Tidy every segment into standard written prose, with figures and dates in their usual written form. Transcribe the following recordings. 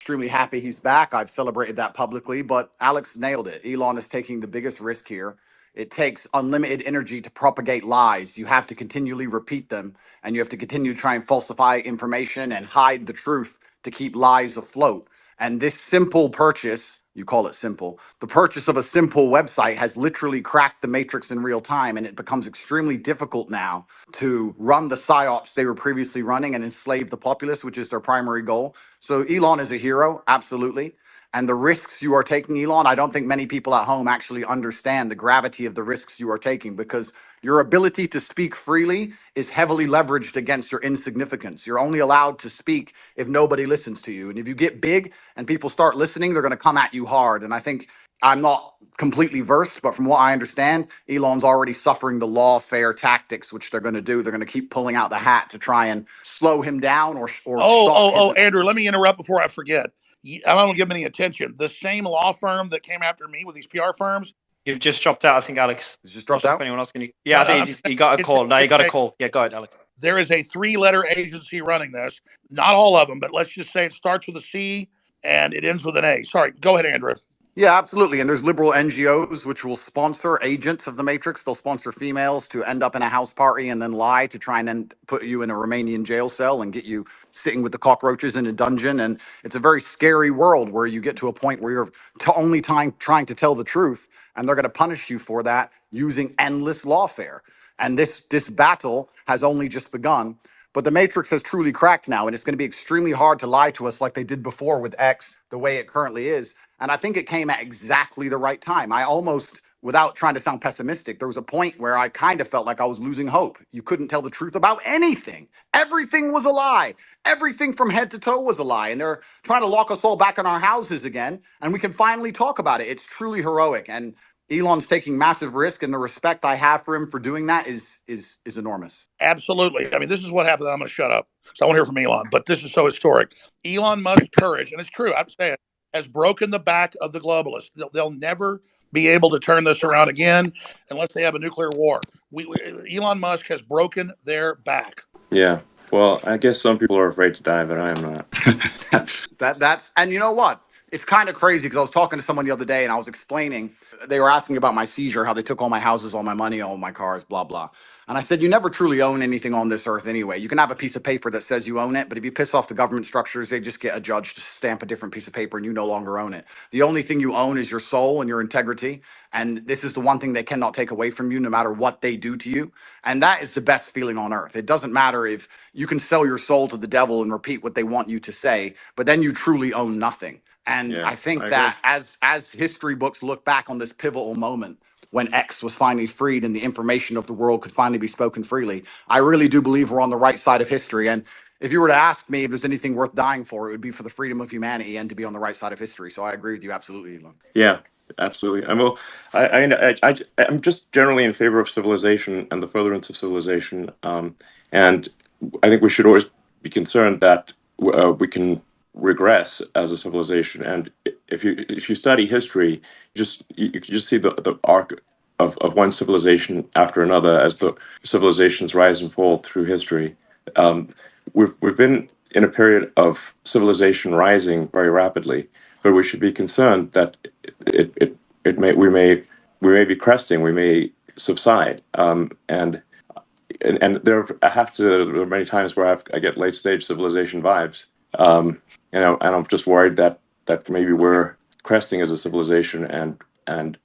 extremely happy he's back. I've celebrated that publicly, but Alex nailed it. Elon is taking the biggest risk here. It takes unlimited energy to propagate lies. You have to continually repeat them, and you have to continue to try and falsify information and hide the truth to keep lies afloat. And this simple purchase, you call it simple, the purchase of a simple website has literally cracked the matrix in real time. And it becomes extremely difficult now to run the psyops they were previously running and enslave the populace, which is their primary goal. So Elon is a hero, absolutely. And the risks you are taking, Elon, I don't think many people at home actually understand the gravity of the risks you are taking, because your ability to speak freely is heavily leveraged against your insignificance. You're only allowed to speak if nobody listens to you. And if you get big and people start listening, they're going to come at you hard. And I think I'm not completely versed, but from what I understand, Elon's already suffering the lawfare tactics, which they're going to do. They're going to keep pulling out the hat to try and slow him down or stop his. Andrew, let me interrupt before I forget. I don't give him any attention. The same law firm that came after me with these PR firms. You've just dropped out, I think, Alex. It's just dropped out. Anyone else can? Yeah, I think he got a call. Now you got a call. Yeah, go ahead, Alex. There is a 3-letter agency running this. Not all of them, but let's just say it starts with a C and it ends with an A. Sorry, go ahead, Andrew. Yeah, absolutely. And there's liberal NGOs which will sponsor agents of the Matrix. They'll sponsor females to end up in a house party and then lie to try and then put you in a Romanian jail cell and get you sitting with the cockroaches in a dungeon. And it's a very scary world where you get to a point where you're only trying to tell the truth, and they're going to punish you for that using endless lawfare. And this battle has only just begun. But the Matrix has truly cracked now, and it's going to be extremely hard to lie to us like they did before with X, the way it currently is. And I think it came at exactly the right time. I almost, without trying to sound pessimistic, there was a point where I kind of felt like I was losing hope. You couldn't tell the truth about anything. Everything was a lie. Everything from head to toe was a lie. And they're trying to lock us all back in our houses again. And we can finally talk about it. It's truly heroic. And Elon's taking massive risk, and the respect I have for him for doing that is enormous. Absolutely. I mean, this is what happened. I'm going to shut up. So I want to hear from Elon, but this is so historic. Elon Musk's courage, and it's true, I'm saying, has broken the back of the globalists. They'll never be able to turn this around again unless they have a nuclear war. Elon Musk has broken their back. Yeah. Well, I guess some people are afraid to die, but I am not. And you know what? It's kind of crazy because I was talking to someone the other day and I was explaining, they were asking about my seizure, how they took all my houses, all my money, all my cars, blah, blah. And I said, you never truly own anything on this earth anyway. You can have a piece of paper that says you own it, but if you piss off the government structures, they just get a judge to stamp a different piece of paper and you no longer own it. The only thing you own is your soul and your integrity. And this is the one thing they cannot take away from you, no matter what they do to you. And that is the best feeling on earth. It doesn't matter if you can sell your soul to the devil and repeat what they want you to say, but then you truly own nothing. And yeah, I think that as history books look back on this pivotal moment when X was finally freed and the information of the world could finally be spoken freely, I really do believe we're on the right side of history. And if you were to ask me if there's anything worth dying for, it would be for the freedom of humanity and to be on the right side of history. So I agree with you absolutely, Elon. Yeah, absolutely. I'm just generally in favor of civilization and the furtherance of civilization. And I think we should always be concerned that we can regress as a civilization. And if you study history, you can just see the arc of one civilization after another as the civilizations rise and fall through history. We've been in a period of civilization rising very rapidly, but we should be concerned that we may be cresting, we may subside, and there are many times where I get late stage civilization vibes. And I'm just worried that maybe we're cresting as a civilization and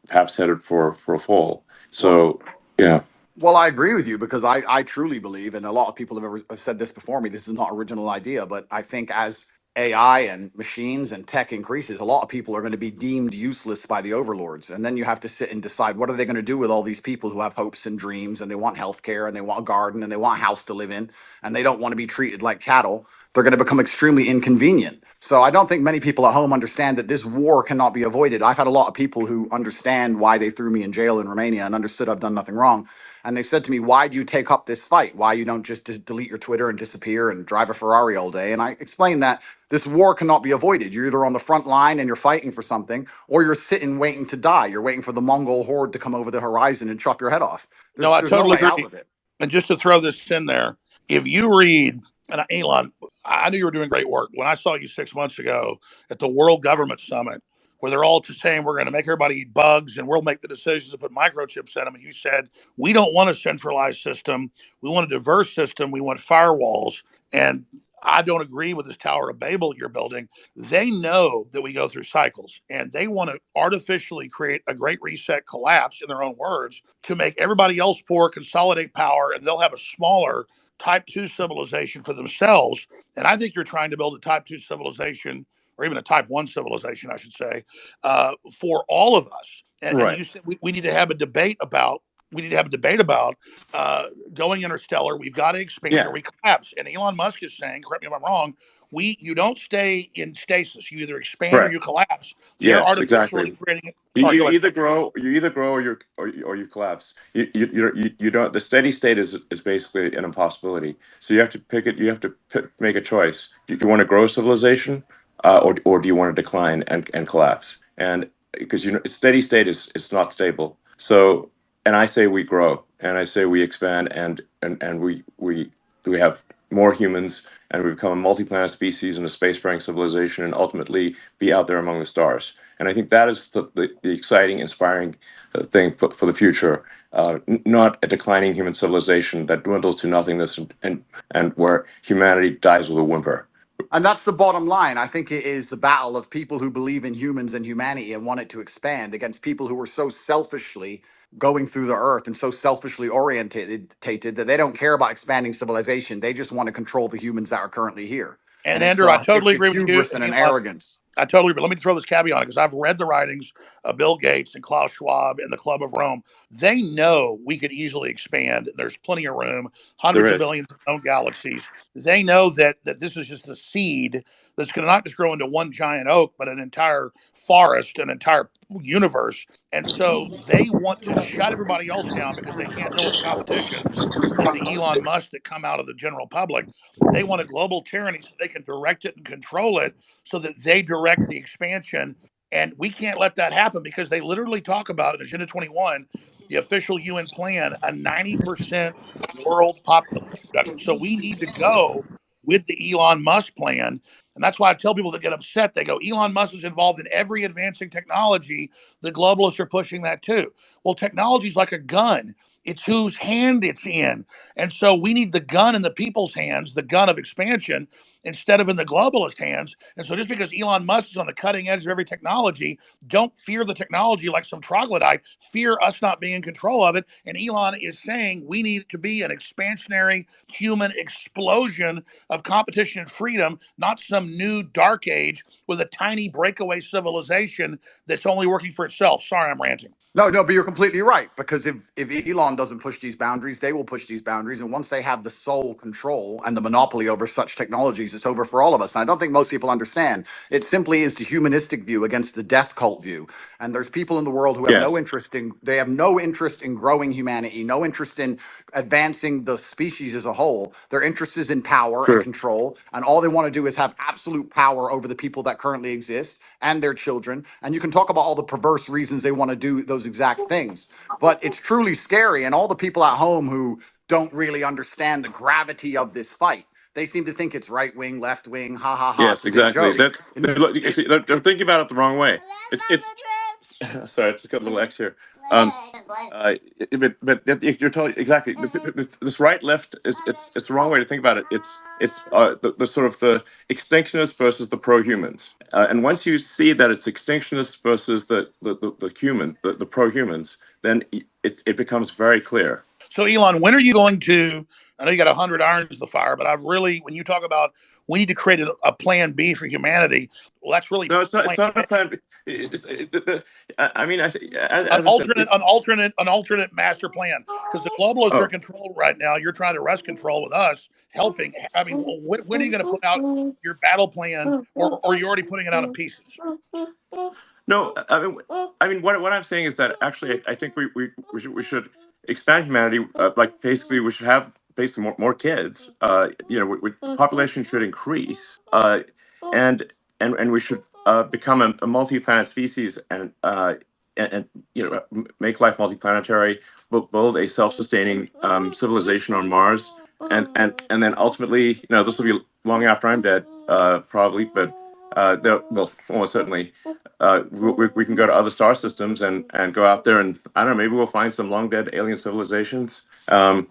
perhaps headed for a fall. So, yeah. Well, I agree with you because I truly believe, and a lot of people have said this before me, this is not an original idea, but I think as AI and machines and tech increases, a lot of people are going to be deemed useless by the overlords. And then you have to sit and decide, what are they going to do with all these people who have hopes and dreams and they want healthcare and they want a garden and they want a house to live in and they don't want to be treated like cattle? They're going to become extremely inconvenient. So I don't think many people at home understand that this war cannot be avoided. I've had a lot of people who understand why they threw me in jail in Romania and understood I've done nothing wrong. And they said to me, why do you take up this fight? Why you don't just delete your Twitter and disappear and drive a Ferrari all day? And I explained that this war cannot be avoided. You're either on the front line and you're fighting for something, or you're sitting waiting to die. You're waiting for the Mongol horde to come over the horizon and chop your head off. I totally agree. And just to throw this in there, if you read, and Elon, I knew you were doing great work. When I saw you 6 months ago at the World Government Summit, where they're all saying we're going to make everybody eat bugs and we'll make the decisions to put microchips in them, and you said we don't want a centralized system, we want a diverse system, we want firewalls. And I don't agree with this Tower of Babel you're building. They know that we go through cycles, and they want to artificially create a great reset collapse, in their own words, to make everybody else poor, consolidate power, and they'll have a smaller type 2 civilization for themselves. And I think you're trying to build a type 2 civilization, or even a type 1 civilization, I should say, for all of us. And Right. you said we need to have a debate about. We need to have a debate about going interstellar. We've got to expand or Yeah. we collapse. And Elon Musk is saying, correct me if I'm wrong, you don't stay in stasis. You either expand or Correct. you collapse. They're Yes, artificially exactly. creating it. You, Sorry, you go ahead. either grow, or you collapse. You don't. The steady state is basically an impossibility. So you have to pick it. You have to make a choice. Do you want to grow civilization, or do you want to decline and collapse? And because steady state is not stable. So, and I say we grow, and I say we expand, and we have more humans, and we become a multi-planet species and a space-faring civilization, and ultimately be out there among the stars. And I think that is the exciting, inspiring thing for the future, not a declining human civilization that dwindles to nothingness and where humanity dies with a whimper. And that's the bottom line. I think it is the battle of people who believe in humans and humanity and want it to expand against people who are so selfishly going through the earth and so selfishly orientated that they don't care about expanding civilization. They just want to control the humans that are currently here. And And it's Andrew, I a totally it's a agree with you. hubris And and an Elon, arrogance. I totally agree. Let me throw this caveat on it because I've read the writings of Bill Gates and Klaus Schwab and the Club of Rome. They know we could easily expand. There's plenty of room, There hundreds of is. billions of known galaxies. They know that this is just a seed that's going to not just grow into one giant oak, but an entire forest, an entire universe. And so they want to shut everybody else down because they can't deal with the competition, the Elon Musk that come out of the general public. They want a global tyranny so they can direct it and control it so that they direct the expansion. And we can't let that happen because they literally talk about in Agenda 21, the official UN plan, a 90% world population reduction. So we need to go with the Elon Musk plan. And that's why I tell people that get upset, they go, Elon Musk is involved in every advancing technology. The globalists are pushing that too. Well, technology is like a gun. It's whose hand it's in. And so we need the gun in the people's hands, the gun of expansion, instead of in the globalist hands. And so just because Elon Musk is on the cutting edge of every technology, don't fear the technology like some troglodyte. Fear us not being in control of it. And Elon is saying we need to be an expansionary human explosion of competition and freedom, not some new dark age with a tiny breakaway civilization that's only working for itself. Sorry, I'm ranting. No, but you're completely right. Because if Elon doesn't push these boundaries, they will push these boundaries. And once they have the sole control and the monopoly over such technologies, it's over for all of us. And I don't think most people understand. It simply is the humanistic view against the death cult view. And there's people in the world who have no Yes. interest in they have no interest in growing humanity, no interest in advancing the species as a whole. Their interest is in power and Sure. control. And all they want to do is have absolute power over the people that currently exist and their children. And you can talk about all the perverse reasons they want to do those exact things. But it's truly scary. And all the people at home who don't really understand the gravity of this fight, they seem to think it's right wing, left wing, ha ha ha. Yes, It's a big exactly. joke. That they're thinking about it the wrong way. It's sorry, I just got a little X here. But you're totally exactly. This right left is it's the wrong way to think about it. It's the sort of the extinctionists versus the pro-humans. And once you see that it's extinctionists versus the pro-humans, then it becomes very clear. So, Elon, when are you going to? I know you got 100 irons in the fire, but when you talk about we need to create a plan B for humanity, well, that's really No, it's not. plan It's not a A. plan. I mean, An as I said, alternate, an alternate, an alternate master plan. Because the globalists are in oh, control right now. You're trying to wrest control with us, helping. I mean, when are you going to put out your battle plan, or are you already putting it out in pieces? no, I mean, what I'm saying is that actually, I think we should expand humanity. Like basically, we should have basically more kids. Population should increase. And and we should become a multi-planet species and make life multiplanetary. Build a self-sustaining civilization on Mars. and then ultimately, this will be long after I'm dead, probably, but well, almost certainly, we can go to other star systems and go out there, and I don't know, maybe we'll find some long dead alien civilizations. And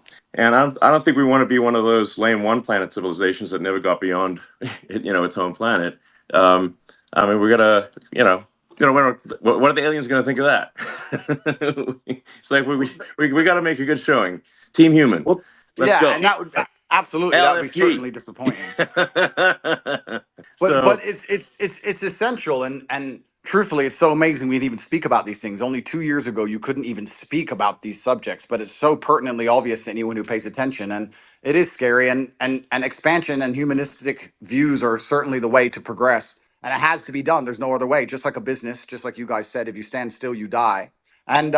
I don't think we want to be one of those lame one planet civilizations that never got beyond its home planet. I mean, we gotta, what are the aliens going to think of that? It's like we got to make a good showing. Team Human. Well, Let's yeah, go. and that would absolutely that would be LFG. certainly disappointing. But So it's essential, and truthfully, it's so amazing we'd even speak about these things. Only 2 years ago, you couldn't even speak about these subjects, but it's so pertinently obvious to anyone who pays attention, and it is scary. And expansion and humanistic views are certainly the way to progress, and it has to be done. There's no other way. Just like a business, just like you guys said, if you stand still, you die. And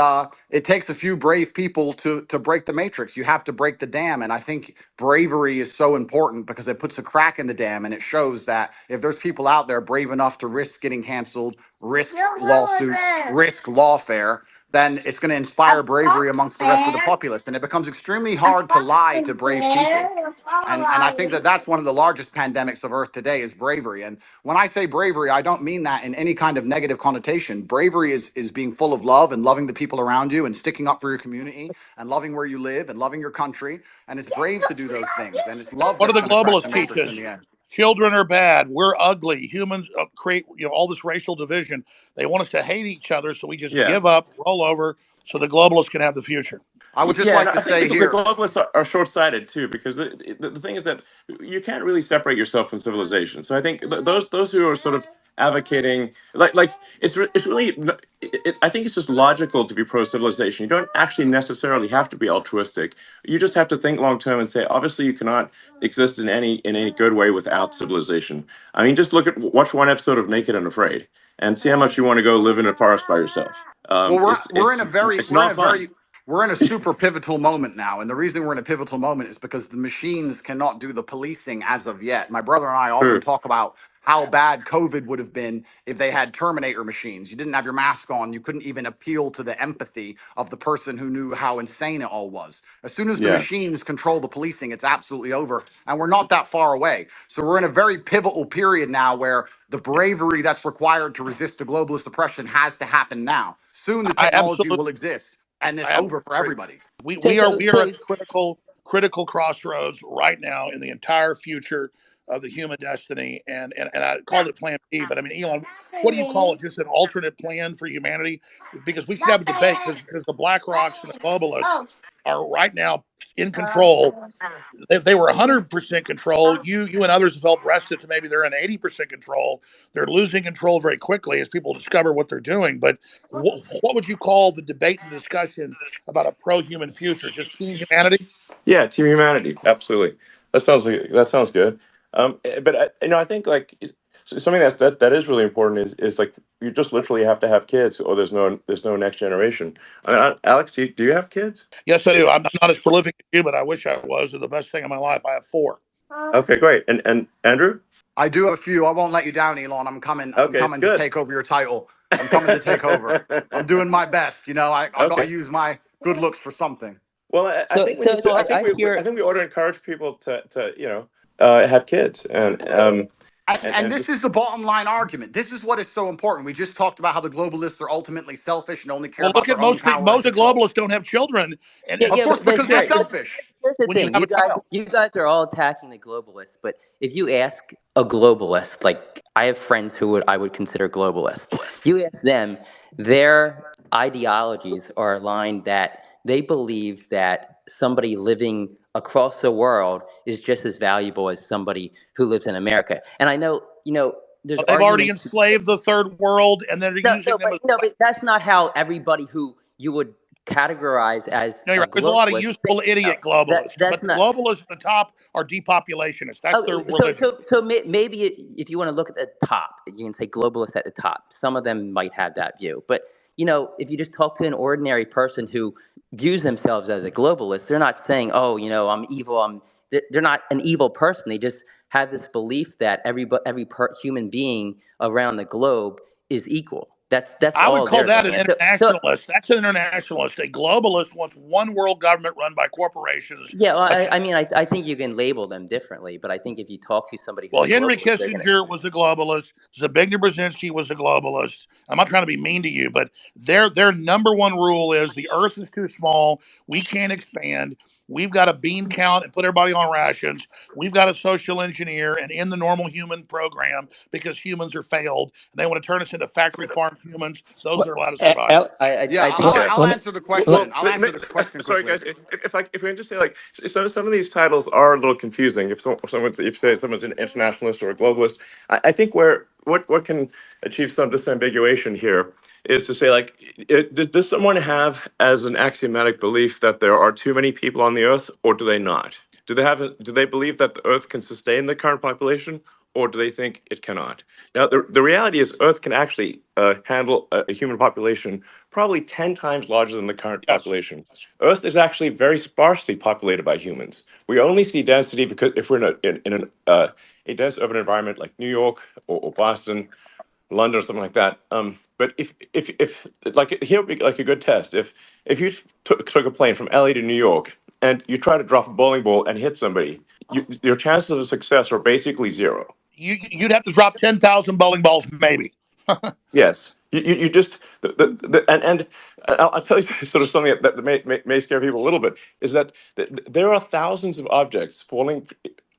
it takes a few brave people to break the matrix. You have to break the dam, and I think bravery is so important because it puts a crack in the dam, and it shows that if there's people out there brave enough to risk getting canceled, risk lawsuits, risk lawfare, then it's going to inspire bravery amongst the rest of the populace, and it becomes extremely hard to lie to brave people. And I think that that's one of the largest pandemics of Earth today is bravery. And when I say bravery, I don't mean that in any kind of negative connotation. Bravery is being full of love and loving the people around you and sticking up for your community and loving where you live and loving your country. And it's brave to do those things. And it's love What do that's the going to crack the globalists teach matrix us? in the end. Children are bad. We're ugly. Humans create all this racial division. They want us to hate each other, so we just yeah. give up, roll over, so the globalists can have the future. I would just Yeah, and like I to think say that the here, globalists are short-sighted too, because the thing is that you can't really separate yourself from civilization. So I think those who are sort of advocating, like it's really, I think it's just logical to be pro-civilization. You don't actually necessarily have to be altruistic. You just have to think long-term and say, obviously, you cannot exist in any good way without civilization. I mean, just watch one episode of Naked and Afraid, and see how much you want to go live in a forest by yourself. well, It's we're in a very it's not fun. we're in a super pivotal moment now, and the reason we're in a pivotal moment is because the machines cannot do the policing as of yet. My brother and I often True. talk about how bad COVID would have been if they had Terminator machines. You didn't have your mask on. You couldn't even appeal to the empathy of the person who knew how insane it all was. As soon as the Yeah. machines control the policing, it's absolutely over. And we're not that far away. So we're in a very pivotal period now where the bravery that's required to resist the globalist oppression has to happen now. Soon the I technology absolutely, will exist, and it's I over for absolutely agree. everybody. We So, we are so, we are so at the critical crossroads right now in the entire future of the human destiny, and I called it Plan B, but I mean, Elon, what do you call it? Just an alternate plan for humanity? Because we could have a debate because the Black Rocks and the globalists are right now in control. They were 100% control. You and others have helped wrest it to maybe they're in 80% control. They're losing control very quickly as people discover what they're doing. But what would you call the debate and the discussion about a pro-human future? Just team humanity? Yeah, Team Humanity, absolutely. That sounds good. But I think something that is really important is like you just literally have to have kids, or there's no next generation. I mean, Alex, do you have kids? Yes, I do. I'm not as prolific as you, but I wish I was. They're the best thing in my life. I have 4. Okay, great. And Andrew? I do have a few. I won't let you down, Elon. I'm coming. I'm Okay, coming to good. take over your title. I'm coming to take over. I'm doing my best. I got to Okay. use my good looks for something. Well, I so, think we need to. I hear. I think we ought to encourage people to have kids And and this just is the bottom line argument. This is what is so important. We just talked about how the globalists are ultimately selfish and only care Well, about look at their own power and most of the control. globalists don't have children, and Yeah, Of yeah, course, but because they're here's selfish. the when you thing. have You a child, guys are all attacking the globalists, but if you ask a globalist, like I have friends who I would consider globalists, you ask them, their ideologies are aligned that they believe that somebody living across the world is just as valuable as somebody who lives in America. And I know, there's they've already arguments. enslaved the third world, and they're No, using them as but that's not how everybody who you would categorize as no, you're a right. There's a lot of globalist useful thinks. No, idiot globalists, that's but the not. globalists at the top are depopulationists. That's their Oh, so religion. so so maybe if you want to look at the top, you can say globalists at the top. Some of them might have that view, but if you just talk to an ordinary person who views themselves as a globalist, they're not saying, "Oh, I'm evil." They're not an evil person. They just have this belief that every human being around the globe is equal. That's I would all call they're that looking an at. So internationalist. That's an internationalist. A globalist wants one world government run by corporations. yeah, well, I think you can label them differently, but I think if you talk to somebody who's Well, a Henry globalist, they're gonna. Kissinger was a globalist. Zbigniew Brzezinski was a globalist. I'm not trying to be mean to you, but their number one rule is the Earth is too small. We can't expand. We've got to bean count and put everybody on rations. We've got to social engineer and end the normal human program because humans are failed, and they want to turn us into factory farm humans. Those What, that are allowed to survive. Yeah, I think what, they're. I'll let me, answer the Well, question. I'll answer the question sorry quickly. guys, if we can just say like some of these titles are a little confusing. If say someone's an internationalist or a globalist, I think where what can achieve some disambiguation here is to say like, does someone have as an axiomatic belief that there are too many people on the earth, or do they not? Do they believe that the earth can sustain the current population, or do they think it cannot? Now, the reality is Earth can actually handle a human population probably 10 times larger than the current Yes. population. Earth is actually very sparsely populated by humans. We only see density because if we're a dense urban environment like New York or Boston, London or something like that. But if like here would be like a good test. If you took a plane from LA to New York and you try to drop a bowling ball and hit somebody, your chances of success are basically zero. You'd have to drop 10,000 bowling balls, maybe. Yes, you just and I'll tell you sort of something that may scare people a little bit is that there are thousands of objects falling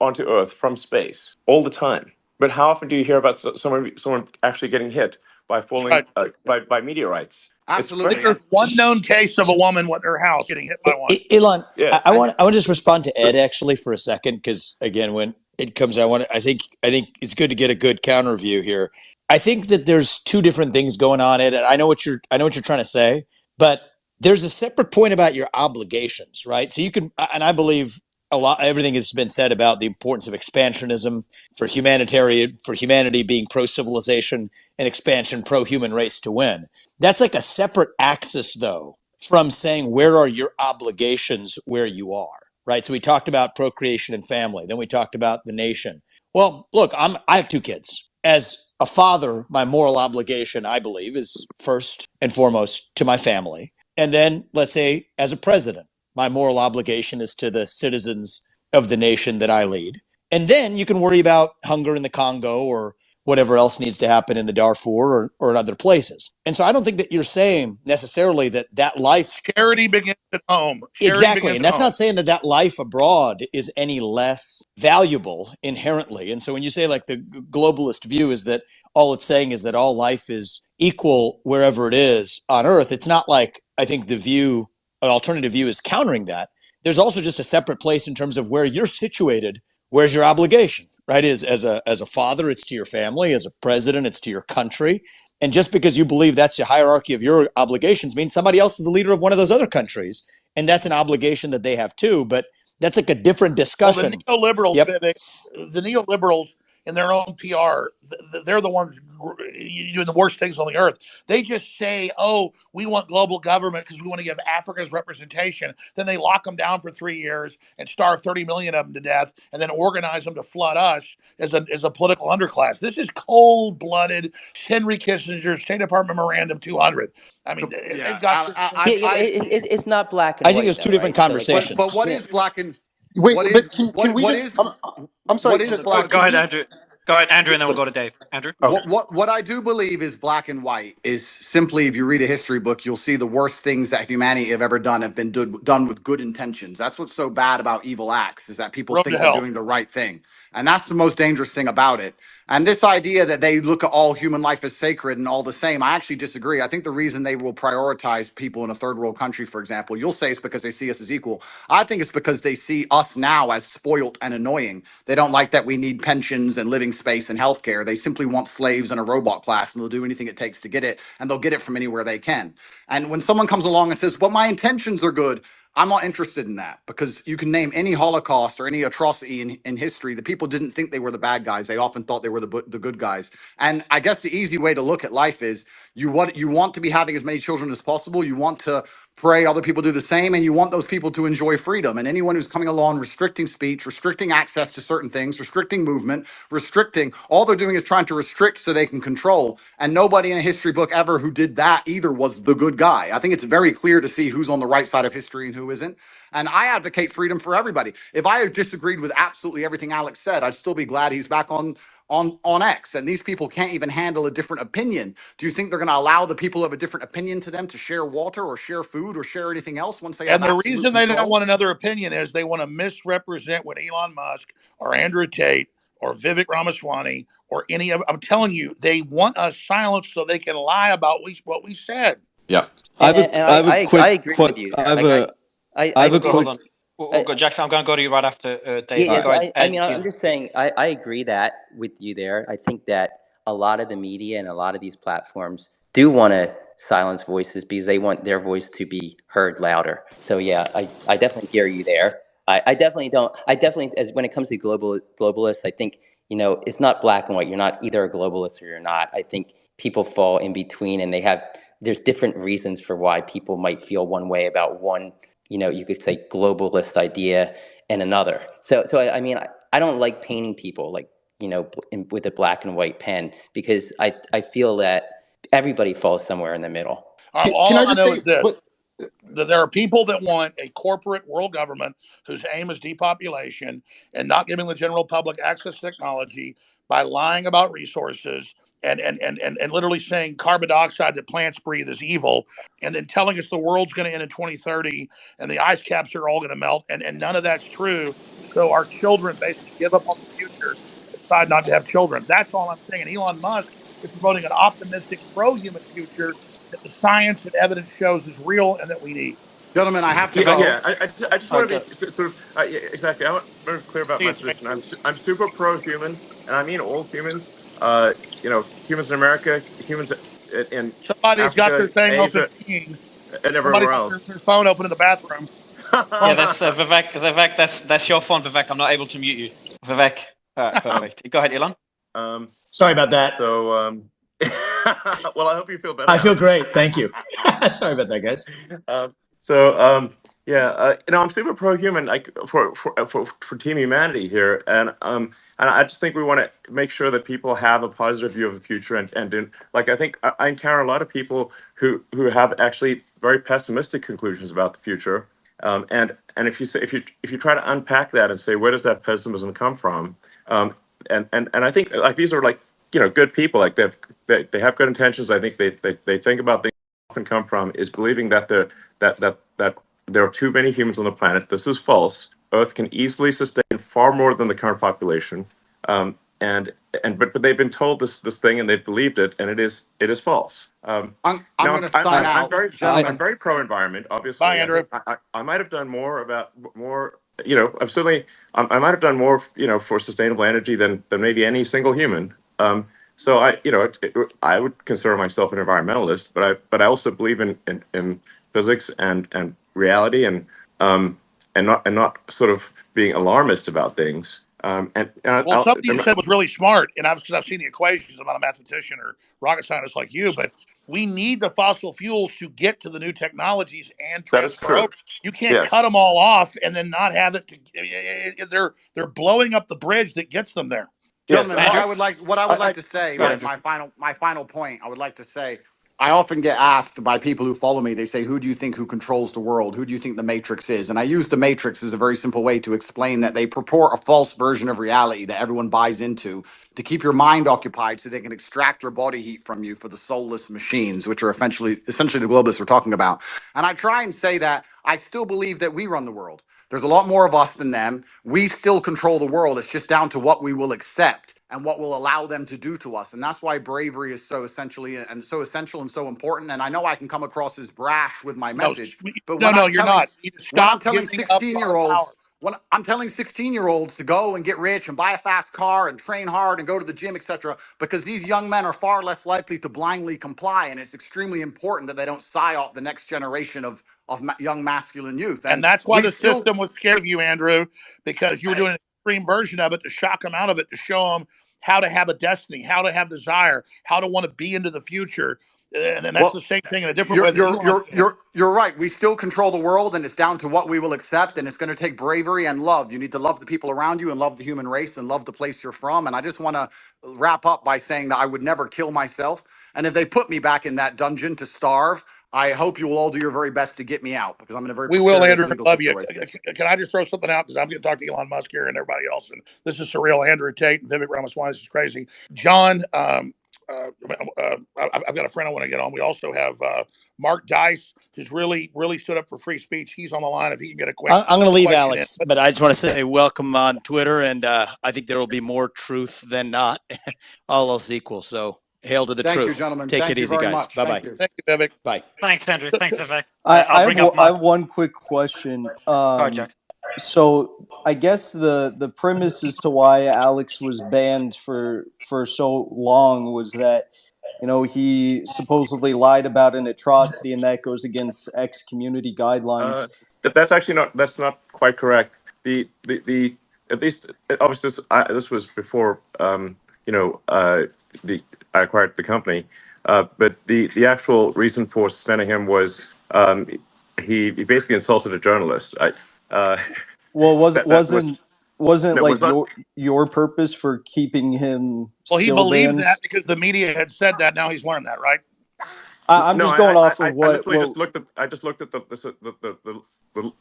onto Earth from space all the time. But how often do you hear about someone actually getting hit by falling Right. by meteorites? It's I think Absolutely. very And there's one known case of a woman in her house getting hit by one. Elon, yes. I want to just respond to Ed actually for a second because again, when it comes, I think it's good to get a good counter view here. I think that there's two different things going on, Ed. And I know what you're trying to say, but there's a separate point about your obligations, right? So you can, and I believe a lot, everything has been said about the importance of expansionism for humanity being pro civilization and expansion pro human race to win. That's like a separate axis, though, from saying where are your obligations where you are, right? So we talked about procreation and family, then we talked about the nation. Well, look, I have two kids. As a father, my moral obligation, I believe, is first and foremost to my family. And then, let's say, as a president, my moral obligation is to the citizens of the nation that I lead. And then you can worry about hunger in the Congo or whatever else needs to happen in the Darfur or in other places. And so I don't think that you're saying necessarily that that life. Charity begins at home. Charity Exactly. begins And at that's home. not saying that that life abroad is any less valuable inherently. And so when you say like the globalist view is that all it's saying is that all life is equal wherever it is on earth, it's not like I think the view, an alternative view is countering that. There's also just a separate place in terms of where you're situated. Where's your obligation, right? Is as a father, it's to your family. As a president, it's to your country. And just because you believe that's the hierarchy of your obligations means somebody else is the leader of one of those other countries. And that's an obligation that they have too. But that's like a different Well, the discussion. neoliberals, Yep. Vivek, the neoliberals in their own PR, they're the ones doing the worst things on the earth. They just say, "Oh, we want global government because we want to give Africa's representation." Then they lock them down for 3 years and starve 30 million of them to death, and then organize them to flood us as a political underclass. This is cold-blooded Henry Kissinger's State Department Memorandum 200. I mean, they've yeah, got this Yeah, thing. yeah, but it's not black and I think white there's though, two different right? So like, but conversations. what yeah, is black and Wait, what but is can we what just? is I'm sorry. what is Just Go, black? go can ahead, we? Andrew. Go ahead, Andrew, and then we'll Listen. go to Dave. Andrew. Okay. What I do believe is black and white is simply if you read a history book, you'll see the worst things that humanity have ever done have been done with good intentions. That's what's so bad about evil acts is that people Road to think they're hell. doing the right thing. And that's the most dangerous thing about it. And this idea that they look at all human life as sacred and all the same, I actually disagree. I think the reason they will prioritize people in a third world country, for example, you'll say it's because they see us as equal. I think it's because they see us now as spoilt and annoying. They don't like that we need pensions and living space and healthcare. They simply want slaves and a robot class, and they'll do anything it takes to get it, and they'll get it from anywhere they can. And when someone comes along and says, "But my intentions are good," I'm not interested in that because you can name any Holocaust or any atrocity in history. The people didn't think they were the bad guys. They often thought they were the good guys. And I guess the easy way to look at life is you want to be having as many children as possible. You want to pray other people do the same, and you want those people to enjoy freedom. And anyone who's coming along restricting speech, restricting access to certain things, restricting movement, restricting, all they're doing is trying to restrict so they can control. And nobody in a history book ever who did that either was the good guy. I think it's very clear to see who's on the right side of history and who isn't. And I advocate freedom for everybody. If I disagreed with absolutely everything Alex said, I'd still be glad he's back on X. And these people can't even handle a different opinion. Do you think they're going to allow the people who have a different opinion to them to share water or share food or share anything else once they have And the absolute reason they don't control? want another opinion is they want to misrepresent what Elon Musk or Andrew Tate or Vivek Ramaswamy or any of. I'm telling you, they want us silenced so they can lie about what we said. Yeah. I have a quick. I agree with you. I have Like, a. I have a agree. quick. Hold on. We'll go, Jackson. I'm going to go to you right after Dave. Yeah, Go ahead. I mean, I'm Elon. just saying, I agree that with you there. I think that a lot of the media and a lot of these platforms do want to silence voices because they want their voice to be heard louder. So yeah, I definitely hear you there. I definitely don't. I definitely, as when it comes to globalists, I think, it's not black and white. You're not either a globalist or you're not. I think people fall in between, and there's different reasons for why people might feel one way about one, you could say globalist idea and another. So I mean, I don't like painting people like, with a black and white pen, because I feel that everybody falls somewhere in the middle. All I I just know say is this: what? that there are people that want a corporate world government whose aim is depopulation and not giving the general public access to technology by lying about resources and literally saying carbon dioxide that plants breathe is evil, and then telling us the world's going to end in 2030 and the ice caps are all going to melt, and none of that's true. So our children basically give up on the future and decide not to have children. That's all I'm saying. And Elon Musk is promoting an optimistic, pro-human future that the science and evidence shows is real and that we need. Gentlemen, I have to Yeah, go. yeah. I just All want right, to go. be sort of yeah, exactly. I want to be clear about See my you, position. I'm super pro-human, and I mean all humans. Humans in America, humans in somebody's got Africa, their thing open Asia, peeing. and Somebody's everywhere got else. their phone open in the bathroom. Yeah, Phone. that's Vivek. Vivek, that's your phone, Vivek. I'm not able to mute you. Vivek. um, Perfect. Go ahead, Elon. um, Sorry about that. so, well, I hope you feel better I now. feel great. Thank you. Sorry about that, guys. Um, so yeah, I'm super pro-human, like for Team Humanity here, and I just think we want to make sure that people have a positive view of the future, and like I think I encounter a lot of people who have actually very pessimistic conclusions about the future, and if you try to unpack that and say where does that pessimism come from, and I think like these are like good people, like they have good intentions. I think they think about things often come from is believing that that there are too many humans on the planet. This is false. Earth can easily sustain far more than the current population, and but they've been told this thing and they've believed it, and it is false. I'm going to sign I'm out, very I'm gentlemen. very pro environment. Bye, Obviously, I Andrew. think I might have done more about more. I've certainly I might have done more for sustainable energy than maybe any single human. So I would consider myself an environmentalist, but I also believe in physics and reality and not sort of being alarmist about things. Well, something you said was really smart, and because I've seen the equations. I'm not a mathematician or rocket scientist like you, but we need the fossil fuels to get to the new technologies and that is transfer true. over. You can't cut Yes. them all off and then not have it. They're blowing up the bridge that gets them there. Yes. Gentlemen, Andrew. what I would like to say, Go ahead. my final point, I would like to say, I often get asked by people who follow me, they say, who do you think who controls the world? Who do you think the Matrix is? And I use the Matrix as a very simple way to explain that they purport a false version of reality that everyone buys into to keep your mind occupied so they can extract your body heat from you for the soulless machines, which are essentially the globalists we're talking about. And I try and say that I still believe that we run the world. There's a lot more of us than them. We still control the world. It's just down to what we will accept and what will allow them to do to us. And that's why bravery is so essential and so important. And I know I can come across as brash with my No, message, but no, you're not. You need to when I'm stop telling giving up 16 our year olds, power. when I'm telling 16-year-olds to go and get rich and buy a fast car and train hard and go to the gym, etc., because these young men are far less likely to blindly comply. And it's extremely important that they don't psyop the next generation of young masculine youth. And And that's why we the still, system was scared of you, Andrew, because you were doing an extreme version of it to shock them out of it, to show them how to have a destiny, how to have desire, how to want to be into the future. And then that's the same thing in a different way. You're right. We still control the world, and it's down to what we will accept. And it's going to take bravery and love. You need to love the people around you, and love the human race, and love the place you're from. And I just want to wrap up by saying that I would never kill myself. And if they put me back in that dungeon to starve, I hope you will all do your very best to get me out, because I'm in a very precarious Andrew. legal Love you. situation. Can I just throw something out, because I'm going to talk to Elon Musk here and everybody else. And this is surreal. Andrew Tate and Vivek Ramaswamy. This is crazy. John. I've got a friend I want to get on. We also have Mark Dice, who's really stood up for free speech. He's on the line if he can get a quick. I'm going to leave Alex, but I just want to say welcome on Twitter, and I think there will be more truth than not, all else equal. So hail to the truth. Thank you, gentlemen. Take it easy, guys. Bye bye. Thank you, Vivek. Bye. Thanks, Andrew. Thanks, Vivek. I have one quick question. Jack. So I guess the premise as to why Alex was banned for so long was that, he supposedly lied about an atrocity, and that goes against X community guidelines. That's not quite correct. The at least obviously this was before I acquired the company, but the actual reason for suspending him was he basically insulted a journalist. Wasn't your purpose for keeping him? Well, he believed banned? that because the media had said that. Now he's learned that, right? I'm just going off of what. I just looked at the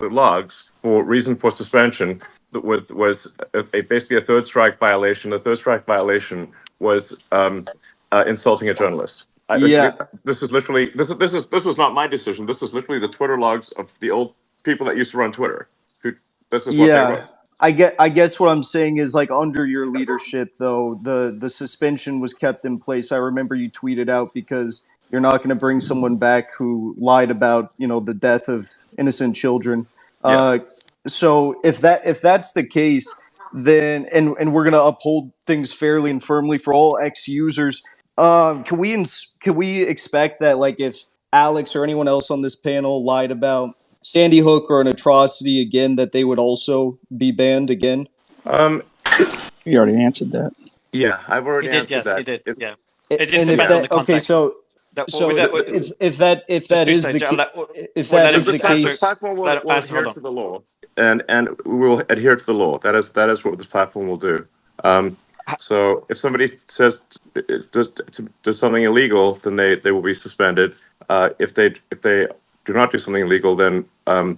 logs for reason for suspension. That was basically a third strike violation. The third strike violation was insulting a journalist. This is literally this was not my decision. This is literally the Twitter logs of the old people that used to run Twitter. This is what they wrote. I guess what I'm saying is, like, under your leadership, though, the suspension was kept in place. I remember you tweeted out, because you're not going to bring someone back who lied about, the death of innocent children. Yes. So if that's the case, then and we're going to uphold things fairly and firmly for all X users. Can we expect that, like, if Alex or anyone else on this panel lied about Sandy Hook or an atrocity again, that they would also be banned again? You already answered that. Yeah, I've already answered that. He did. Yeah. If that is the case, the platform will adhere to the law, and we will adhere to the law. That is what this platform will do. So if somebody says does something illegal, then they will be suspended. If they do not do something illegal, then we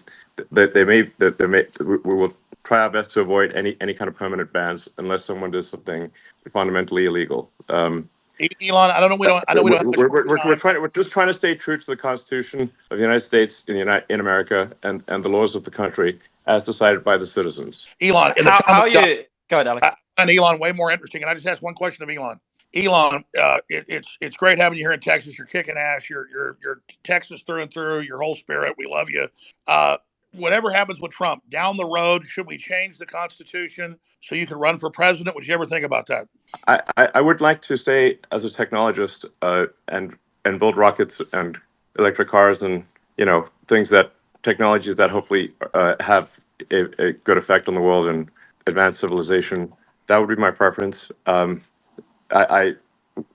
will try our best to avoid any kind of permanent bans unless someone does something fundamentally illegal. Elon, I don't know. We're just trying to stay true to the Constitution of the United States in America and the laws of the country as decided by the citizens. Elon, how are you? Go ahead, Alex. And Elon, way more interesting. And I just asked one question of Elon. Elon, it's great having you here in Texas. You're kicking ass. You're Texas through and through. Your whole spirit. We love you. Whatever happens with Trump down the road, should we change the Constitution so you can run for president? Would you ever think about that? I would like to stay as a technologist and build rockets and electric cars and technologies that hopefully have a good effect on the world and advance civilization. That would be my preference. I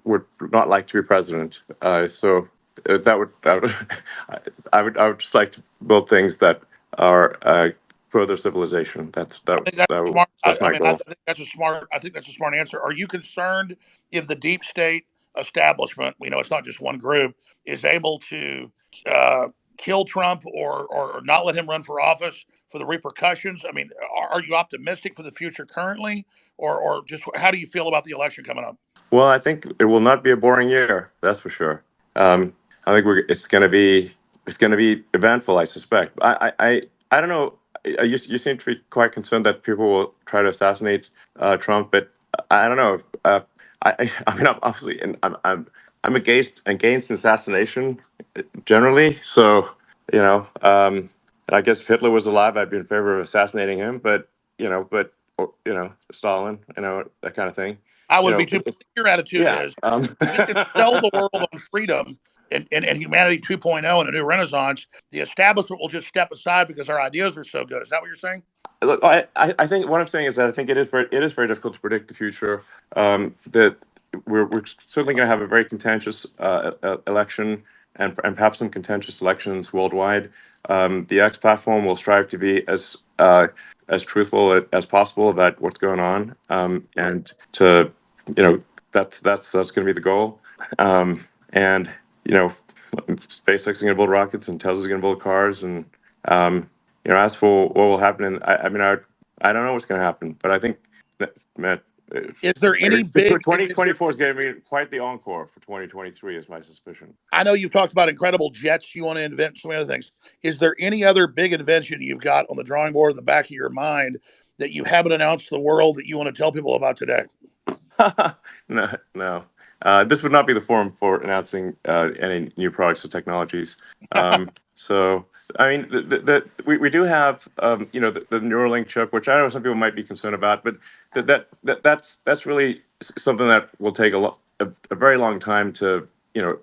would not like to be president. So I would just like to build things that are further civilization. That's my goal. I think that's a smart answer. Are you concerned if the deep state establishment, we know it's not just one group, is able to kill Trump or not let him run for office for the repercussions? I mean, are you optimistic for the future currently, or just how do you feel about the election coming up? Well, I think it will not be a boring year. That's for sure. I think it's going to be eventful. I suspect. I don't know. You seem to be quite concerned that people will try to assassinate Trump, but I don't know. I mean, obviously, and I'm against assassination generally. So I guess if Hitler was alive, I'd be in favor of assassinating him. But Stalin, that kind of thing. I would be too. Your attitude is we can sell the world on freedom and humanity 2.0 and a new renaissance. The establishment will just step aside because our ideas are so good. Is that what you're saying? Look, I think what I'm saying is that I think it is very difficult to predict the future. That we're certainly going to have a very contentious election, and perhaps some contentious elections worldwide. The X platform will strive to be as truthful as possible about what's going on, and to, that's going to be the goal. And SpaceX is going to build rockets, and Tesla's going to build cars, and as for what will happen, I mean, I don't know what's going to happen, but I think that, Matt, Is there any big? 2024 is going to be quite the encore for 2023, is my suspicion. I know you've talked about incredible jets. You want to invent so many other things. Is there any other big invention you've got on the drawing board in the back of your mind that you haven't announced to the world that you want to tell people about today? No. This would not be the forum for announcing any new products or technologies. So, I mean, we do have, the Neuralink chip, which I know some people might be concerned about, but that's really something that will take a very long time to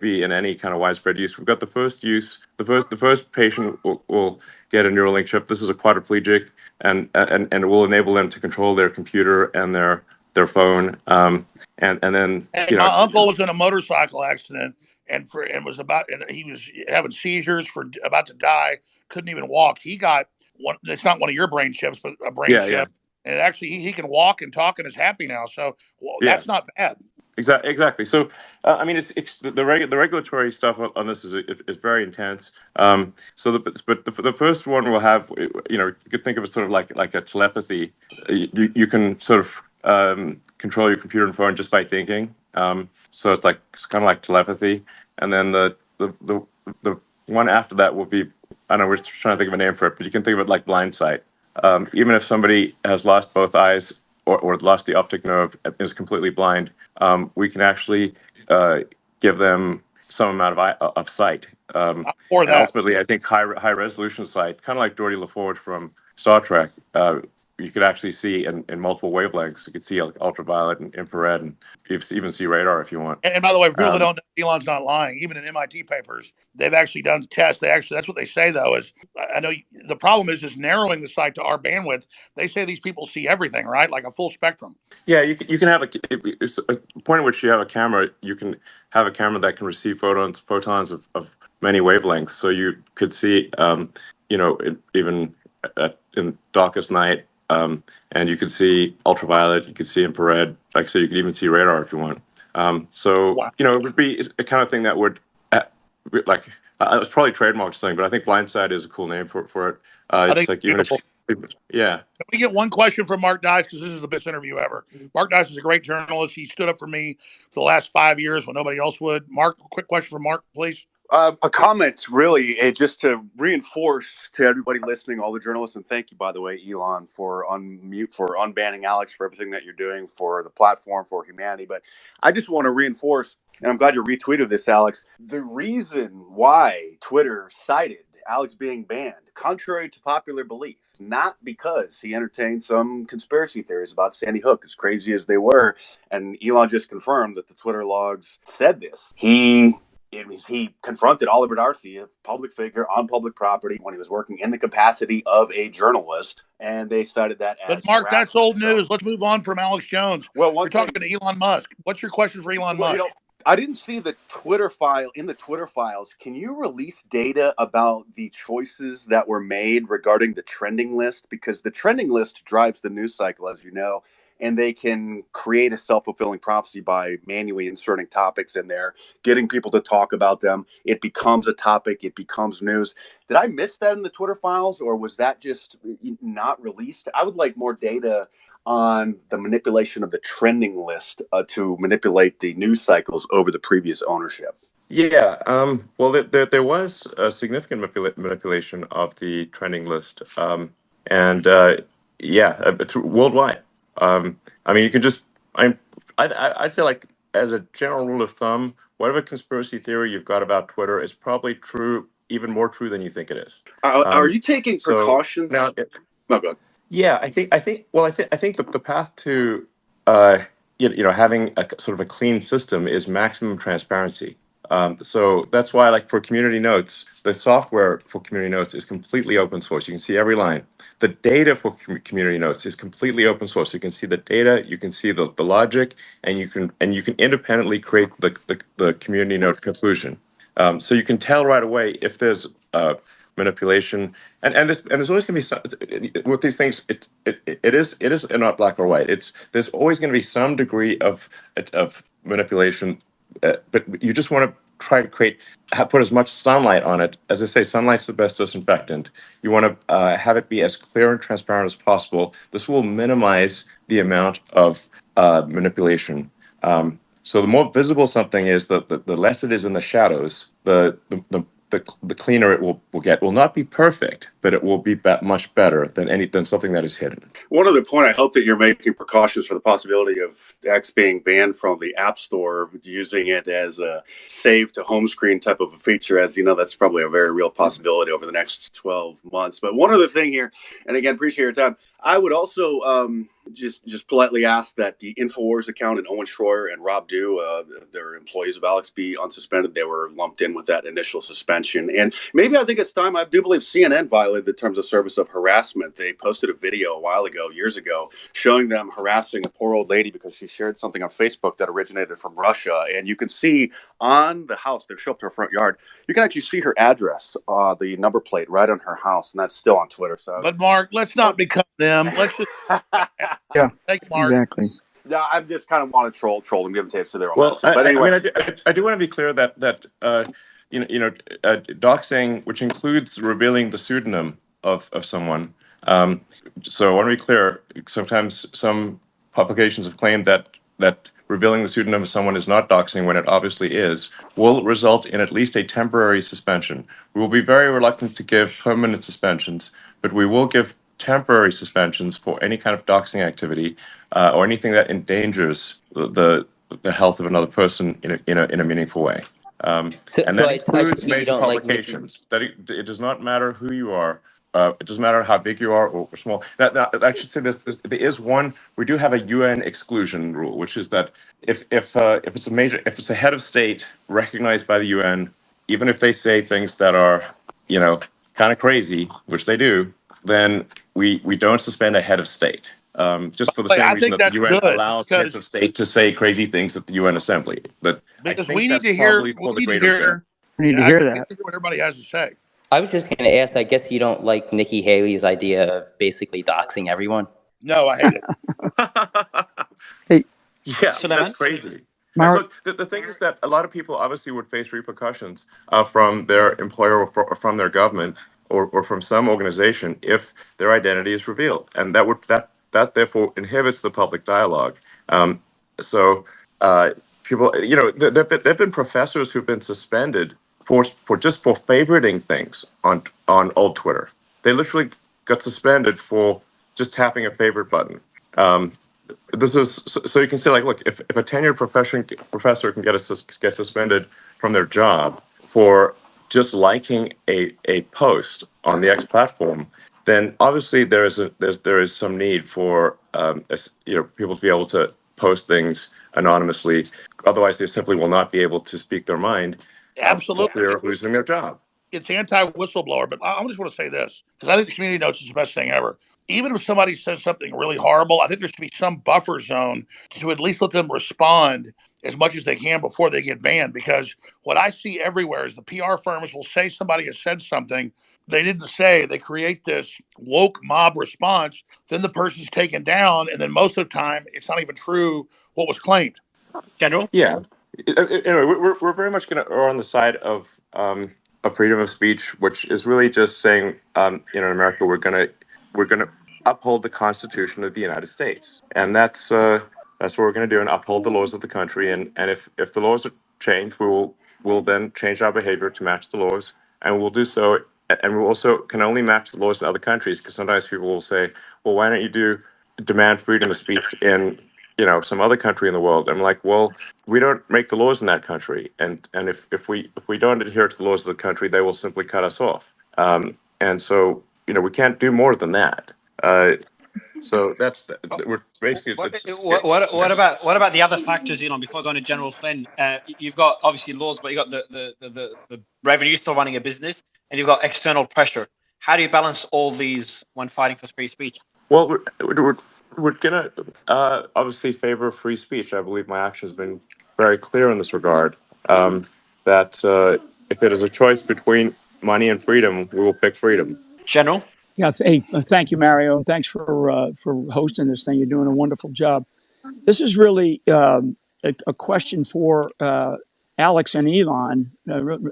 be in any kind of widespread use. We've got the first use. The first patient will get a Neuralink chip. This is a quadriplegic, and it will enable them to control their computer and their phone, and then my uncle was in a motorcycle accident and he was having seizures, for about to die, couldn't even walk. He got one. It's not one of your brain chips, but a brain chip. And actually, he can walk and talk and is happy now. So that's not bad. Exactly. So, I mean, it's the regulatory stuff on this is very intense. So, the first one will have, you could think of it sort of like a telepathy. You can sort of control your computer and phone just by thinking. So it's kind of like telepathy. And then the one after that will be, I don't know, we're trying to think of a name for it, but you can think of it like blind sight. Even if somebody has lost both eyes, or lost the optic nerve, is completely blind, we can actually give them some amount of sight. And ultimately, I think high resolution sight, kind of like Geordi LaForge from Star Trek. You could actually see in multiple wavelengths. You could see ultraviolet and infrared, and even see radar if you want. And by the way, for people that don't know, Elon's not lying. Even in MIT papers, they've actually done tests. That's what they say, though. Is, I know the problem is just narrowing the sight to our bandwidth. They say these people see everything, right? Like a full spectrum. Yeah, you can have it's a point at which you have a camera. You can have a camera that can receive photons of many wavelengths. So you could see, even in darkest night, and you could see ultraviolet. You could see infrared. Like I said, you could even see radar if you want. Wow. It would be a kind of thing that would, it's probably trademark thing, but I think blindsight is a cool name for it. It's like beautiful. Yeah. Can we get one question from Mark Dice, because this is the best interview ever? Mark Dice is a great journalist. He stood up for me for the last 5 years when nobody else would. Mark, quick question from Mark, please. A comment, really, just to reinforce to everybody listening, all the journalists, and thank you, by the way, Elon, for unbanning Alex, for everything that you're doing for the platform, for humanity. But I just want to reinforce, and I'm glad you retweeted this, Alex, the reason why Twitter cited Alex being banned, contrary to popular belief, not because he entertained some conspiracy theories about Sandy Hook, as crazy as they were, and Elon just confirmed that the Twitter logs said this. He confronted Oliver Darcy, a public figure on public property, when he was working in the capacity of a journalist, and they cited that as. But Mark, that's old news. Let's move on from Alex Jones. Well, we're talking to Elon Musk. What's your question for Elon Musk? I didn't see the Twitter file. In the Twitter files, can you release data about the choices that were made regarding the trending list? Because the trending list drives the news cycle, as you know, and they can create a self-fulfilling prophecy by manually inserting topics in there, getting people to talk about them. It becomes a topic. It becomes news. Did I miss that in the Twitter files, or was that just not released? I would like more data on the manipulation of the trending list to manipulate the news cycles over the previous ownership. Yeah, well, there was a significant manipulation of the trending list, and worldwide. I mean, you can just, I'd say, like, as a general rule of thumb, whatever conspiracy theory you've got about Twitter is probably true, even more true than you think it is. Are you taking precautions? Now, good. Yeah, I think the path to having a sort of a clean system is maximum transparency. So that's why, like for community notes, the software for community notes is completely open source. You can see every line. The data for community notes is completely open source. You can see the data, you can see the logic, and you can independently create the community note conclusion. So you can tell right away if there's manipulation, and there's always going to be some, with these things. It is not black or white. There's always going to be some degree of manipulation, but you just want to try to put as much sunlight on it. As I say, sunlight's the best disinfectant. You want to have it be as clear and transparent as possible. This will minimize the amount of manipulation. So the more visible something is, the less it is in the shadows, the cleaner it will get. Will not be perfect, but it will be much better than something that is hidden. One other point, I hope that you're making precautions for the possibility of X being banned from the App Store, using it as a save to home screen type of a feature. As you know, that's probably a very real possibility over the next 12 months. But one other thing here, and again, appreciate your time. I would also just politely ask that the InfoWars account and Owen Schroyer and Rob Dew, they're employees of Alex, be unsuspended. They were lumped in with that initial suspension. And maybe I think it's time. I do believe CNN violated the terms of service of harassment. They posted a video a while ago, years ago, showing them harassing a poor old lady because she shared something on Facebook that originated from Russia. And you can see on the house, they show up to her front yard, you can actually see her address, the number plate right on her house. And that's still on Twitter. So, but Mark, let's not become them. Let's just Yeah, thank Mark. exactly. No, I just kind of want to troll them, give them tapes to their own. Well, medicine. But anyway, I do want to be clear that doxing, which includes revealing the pseudonym of someone. So I want to be clear. Sometimes some publications have claimed that revealing the pseudonym of someone is not doxing when it obviously is, will result in at least a temporary suspension. We will be very reluctant to give permanent suspensions, but we will give temporary suspensions for any kind of doxing activity or anything that endangers the health of another person in a meaningful way. And that I includes take it you major don't like Nikki. publications. That it does not matter who you are. It doesn't matter how big you are or small. I should say this. There is one. We do have a UN exclusion rule, which is that if it's a head of state recognized by the UN, even if they say things that are kind of crazy, which they do, then we don't suspend a head of state. Just for the same reason that the UN allows heads of state to say crazy things at the UN Assembly. But because we need to hear what everybody has to say. I was just going to ask, I guess you don't like Nikki Haley's idea of basically doxing everyone? No, I hate it. Hey, yeah, that's crazy. Mark, look, the thing is that a lot of people obviously would face repercussions from their employer or from their government or from some organization if their identity is revealed, and that therefore inhibits the public dialogue. So people, there've been professors who've been suspended for favoriting things on old Twitter. They literally got suspended for just tapping a favorite button. This is so you can say, like, look, if a tenured professor can get suspended from their job for just liking a post on the X platform, then obviously there is some need for people to be able to post things anonymously. Otherwise, they simply will not be able to speak their mind. Absolutely, they're losing their job. It's anti-whistleblower, but I just want to say this because I think the community notes is the best thing ever. Even if somebody says something really horrible, I think there should be some buffer zone to at least let them respond as much as they can before they get banned. Because what I see everywhere is the PR firms will say somebody has said something they didn't say. They create this woke mob response. Then the person's taken down. And then most of the time, it's not even true what was claimed. General? Yeah. Anyway, we're very much going to err on the side of freedom of speech, which is really just saying, in America, we're going to uphold the Constitution of the United States, and that's what we're going to do, and uphold the laws of the country. And if the laws are changed, we'll then change our behavior to match the laws, and we'll do so. And we also can only match the laws in other countries, because sometimes people will say, well, why don't you demand freedom of speech in some other country in the world? I'm like, well, we don't make the laws in that country, and if we don't adhere to the laws of the country, they will simply cut us off. And so we can't do more than that. So that's Oh, we're basically What, it's just, what about the other factors, Elon? Before going to General Flynn, you've got obviously laws, but you've got the revenue still running a business, and you've got external pressure. How do you balance all these when fighting for free speech? well, we're gonna obviously favor free speech. I believe my action has been very clear in this regard. That if it is a choice between money and freedom, we will pick freedom. General? Yeah. Hey, thank you, Mario, and thanks for hosting this thing. You're doing a wonderful job. This is really a question for Alex and Elon,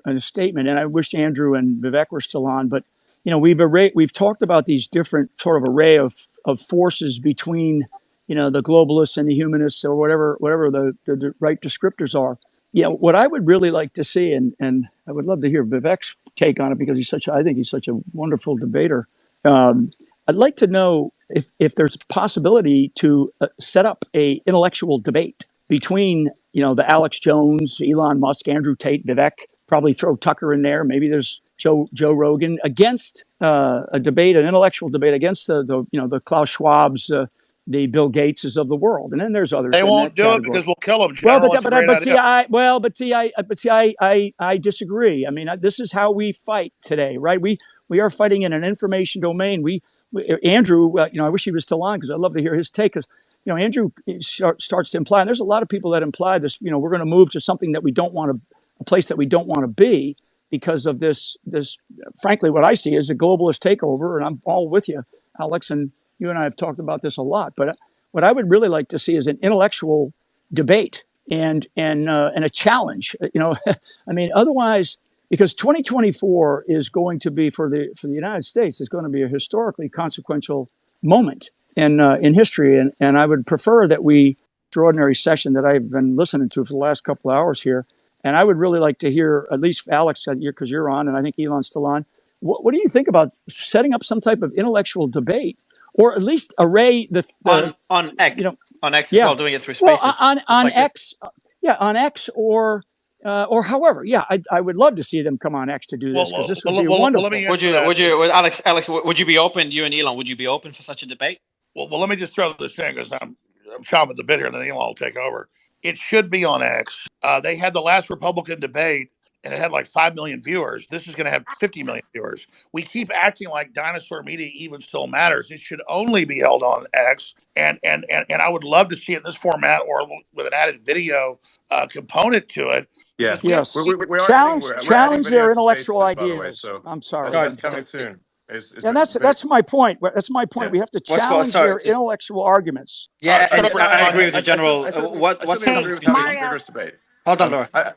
a statement. And I wish Andrew and Vivek were still on, but we've talked about these different sort of array of forces between the globalists and the humanists, or whatever the right descriptors are. What I would really like to see, and I would love to hear Vivek's take on it, because I think he's such a wonderful debater. I'd like to know if there's possibility to set up a intellectual debate between the Alex Jones, Elon Musk, Andrew Tate, Vivek. Probably throw Tucker in there. Maybe there's Joe Rogan, against an intellectual debate against the Klaus Schwab's, the Bill Gateses of the world, and then there's others. They in won't that do category. it because we'll kill them. Well, General, it's a great idea. I disagree. I mean, this is how we fight today, right? We are fighting in an information domain. Andrew, I wish he was still on, because I'd love to hear his take. Because Andrew starts to imply, and there's a lot of people that imply this. We're going to move to something that we don't want to, a place that we don't want to be, because of this. Frankly, what I see is a globalist takeover, and I'm all with you, Alex, and you and I have talked about this a lot. But what I would really like to see is an intellectual debate and a challenge. I mean, otherwise, because 2024 is going to be for the United States, is going to be a historically consequential moment in history, and I would prefer that extraordinary session that I've been listening to for the last couple of hours here, and I would really like to hear, at least Alex, because you're on, and I think Elon's still on. What do you think about setting up some type of intellectual debate, or at least array on X? On X as Yeah. well, doing it through Spaces. Well, on like X, on X, or however. Yeah, I would love to see them come on X to do this, because this would be wonderful. Let me Would you, Alex, would you be open, you and Elon, would you be open for such a debate? Well, let me just throw this in, because I'm chomping at the bit here, and then Elon will take over. It should be on X. They had the last Republican debate, and it had like 5 million viewers. This is going to have 50 million viewers. We keep acting like dinosaur media even still matters. It should only be held on X. And I would love to see it in this format, or with an added video component to it. Yeah. Yes. We Challenge their intellectual Spaces, by the way, ideas. so I'm sorry. that's coming soon. And that's my point. That's my point. Yeah. We have to challenge their intellectual arguments. Yeah, I agree with the general. What's the vigorous debate? Hold on, Laura. I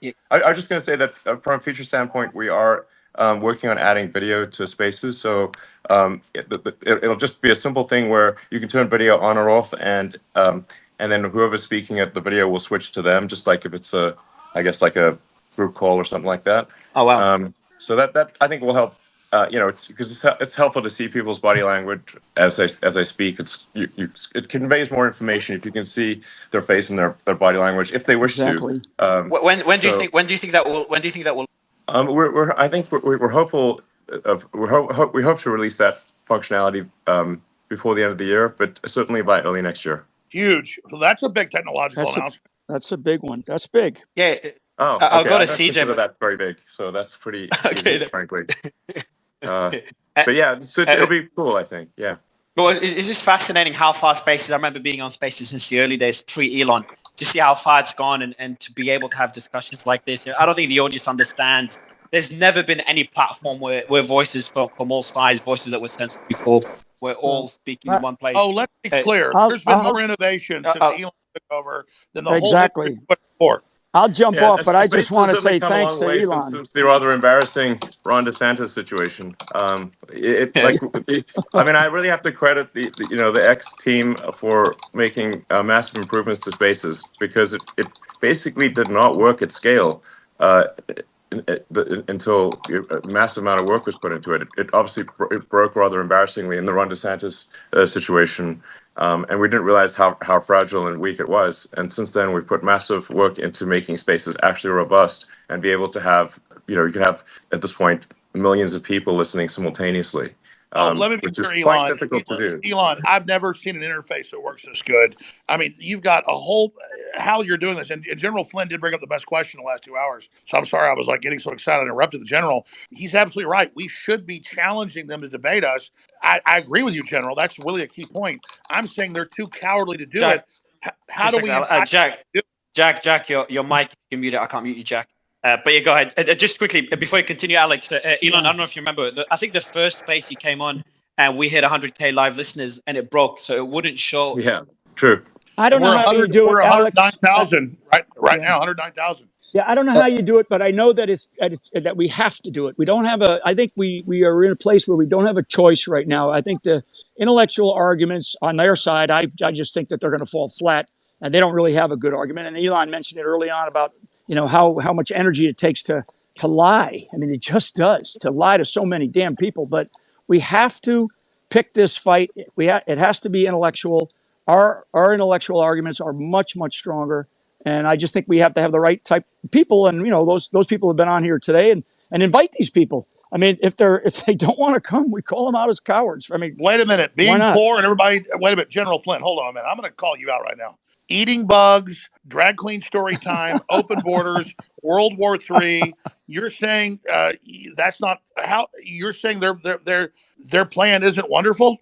was just going to say that from a feature standpoint, we are working on adding video to Spaces. So it'll just be a simple thing where you can turn video on or off, and then whoever's speaking at the video will switch to them, just like if it's like a group call or something like that. Oh wow. So that I think will help. Because it's helpful to see people's body language as they speak. It conveys more information if you can see their face and their body language if they wish to. When do you think that will? We're hopeful we hope to release that functionality before the end of the year, but certainly by early next year. Huge. So that's a big technological announcement. That's a big one. That's big. Yeah. Oh, okay. I'll go to CJ. But that's very big, so that's pretty easy, frankly. But yeah, it'll be cool, I think. Yeah. Well, it's just fascinating how far Spaces. I remember being on Spaces since the early days, pre-Elon, to see how far it's gone, and to be able to have discussions like this. I don't think the audience understands. There's never been any platform where voices from all sides, voices that were censored before, we're all speaking in one place. Oh, let's be clear. There's been more innovation since Elon took over than the whole before. I'll jump off, but I just want to say thanks to Elon. Since the rather embarrassing Ron DeSantis situation, I really have to credit the X team for making massive improvements to Spaces, because it basically did not work at scale until a massive amount of work was put into it. It obviously broke rather embarrassingly in the Ron DeSantis situation. And we didn't realize how fragile and weak it was. And since then, we've put massive work into making Spaces actually robust and be able to have, you can have, at this point, millions of people listening simultaneously. Let me be which is clear, quite Elon. difficult to do. Elon, I've never seen an interface that works this good. I mean, you've got a whole how you're doing this. And General Flynn did bring up the best question in the last 2 hours. So I'm sorry I was like getting so excited I interrupted the general. He's absolutely right. We should be challenging them to debate us. I agree with you, General. That's really a key point. I'm saying they're too cowardly to do it. Jack, How do we Jack, your mic, you can mute it. I can't mute you, Jack. But yeah, go ahead. Just quickly, before you continue, Alex, Elon, I don't know if you remember, I think the first space you came on, and we hit 100K live listeners, and it broke, so it wouldn't show. Yeah, true. I don't know how you do it, we're Alex. 109,000 right now, 109,000. Yeah, I don't know how you do it, but I know that that we have to do it. We don't have I think we are in a place where we don't have a choice right now. I think the intellectual arguments on their side, I just think that they're going to fall flat, and they don't really have a good argument. And Elon mentioned it early on about how much energy it takes to lie. I mean, it just does, to lie to so many damn people. But we have to pick this fight. It has to be intellectual. Our intellectual arguments are much stronger. And I just think we have to have the right type of people. And, those people have been on here today and invite these people. I mean, if they don't want to come, we call them out as cowards. I mean, wait a minute. Being poor and everybody, wait a minute. General Flynn, hold on a minute. I'm going to call you out right now. Eating bugs, drag queen story time, open borders, World War III. You're saying that's not how you're saying their plan isn't wonderful?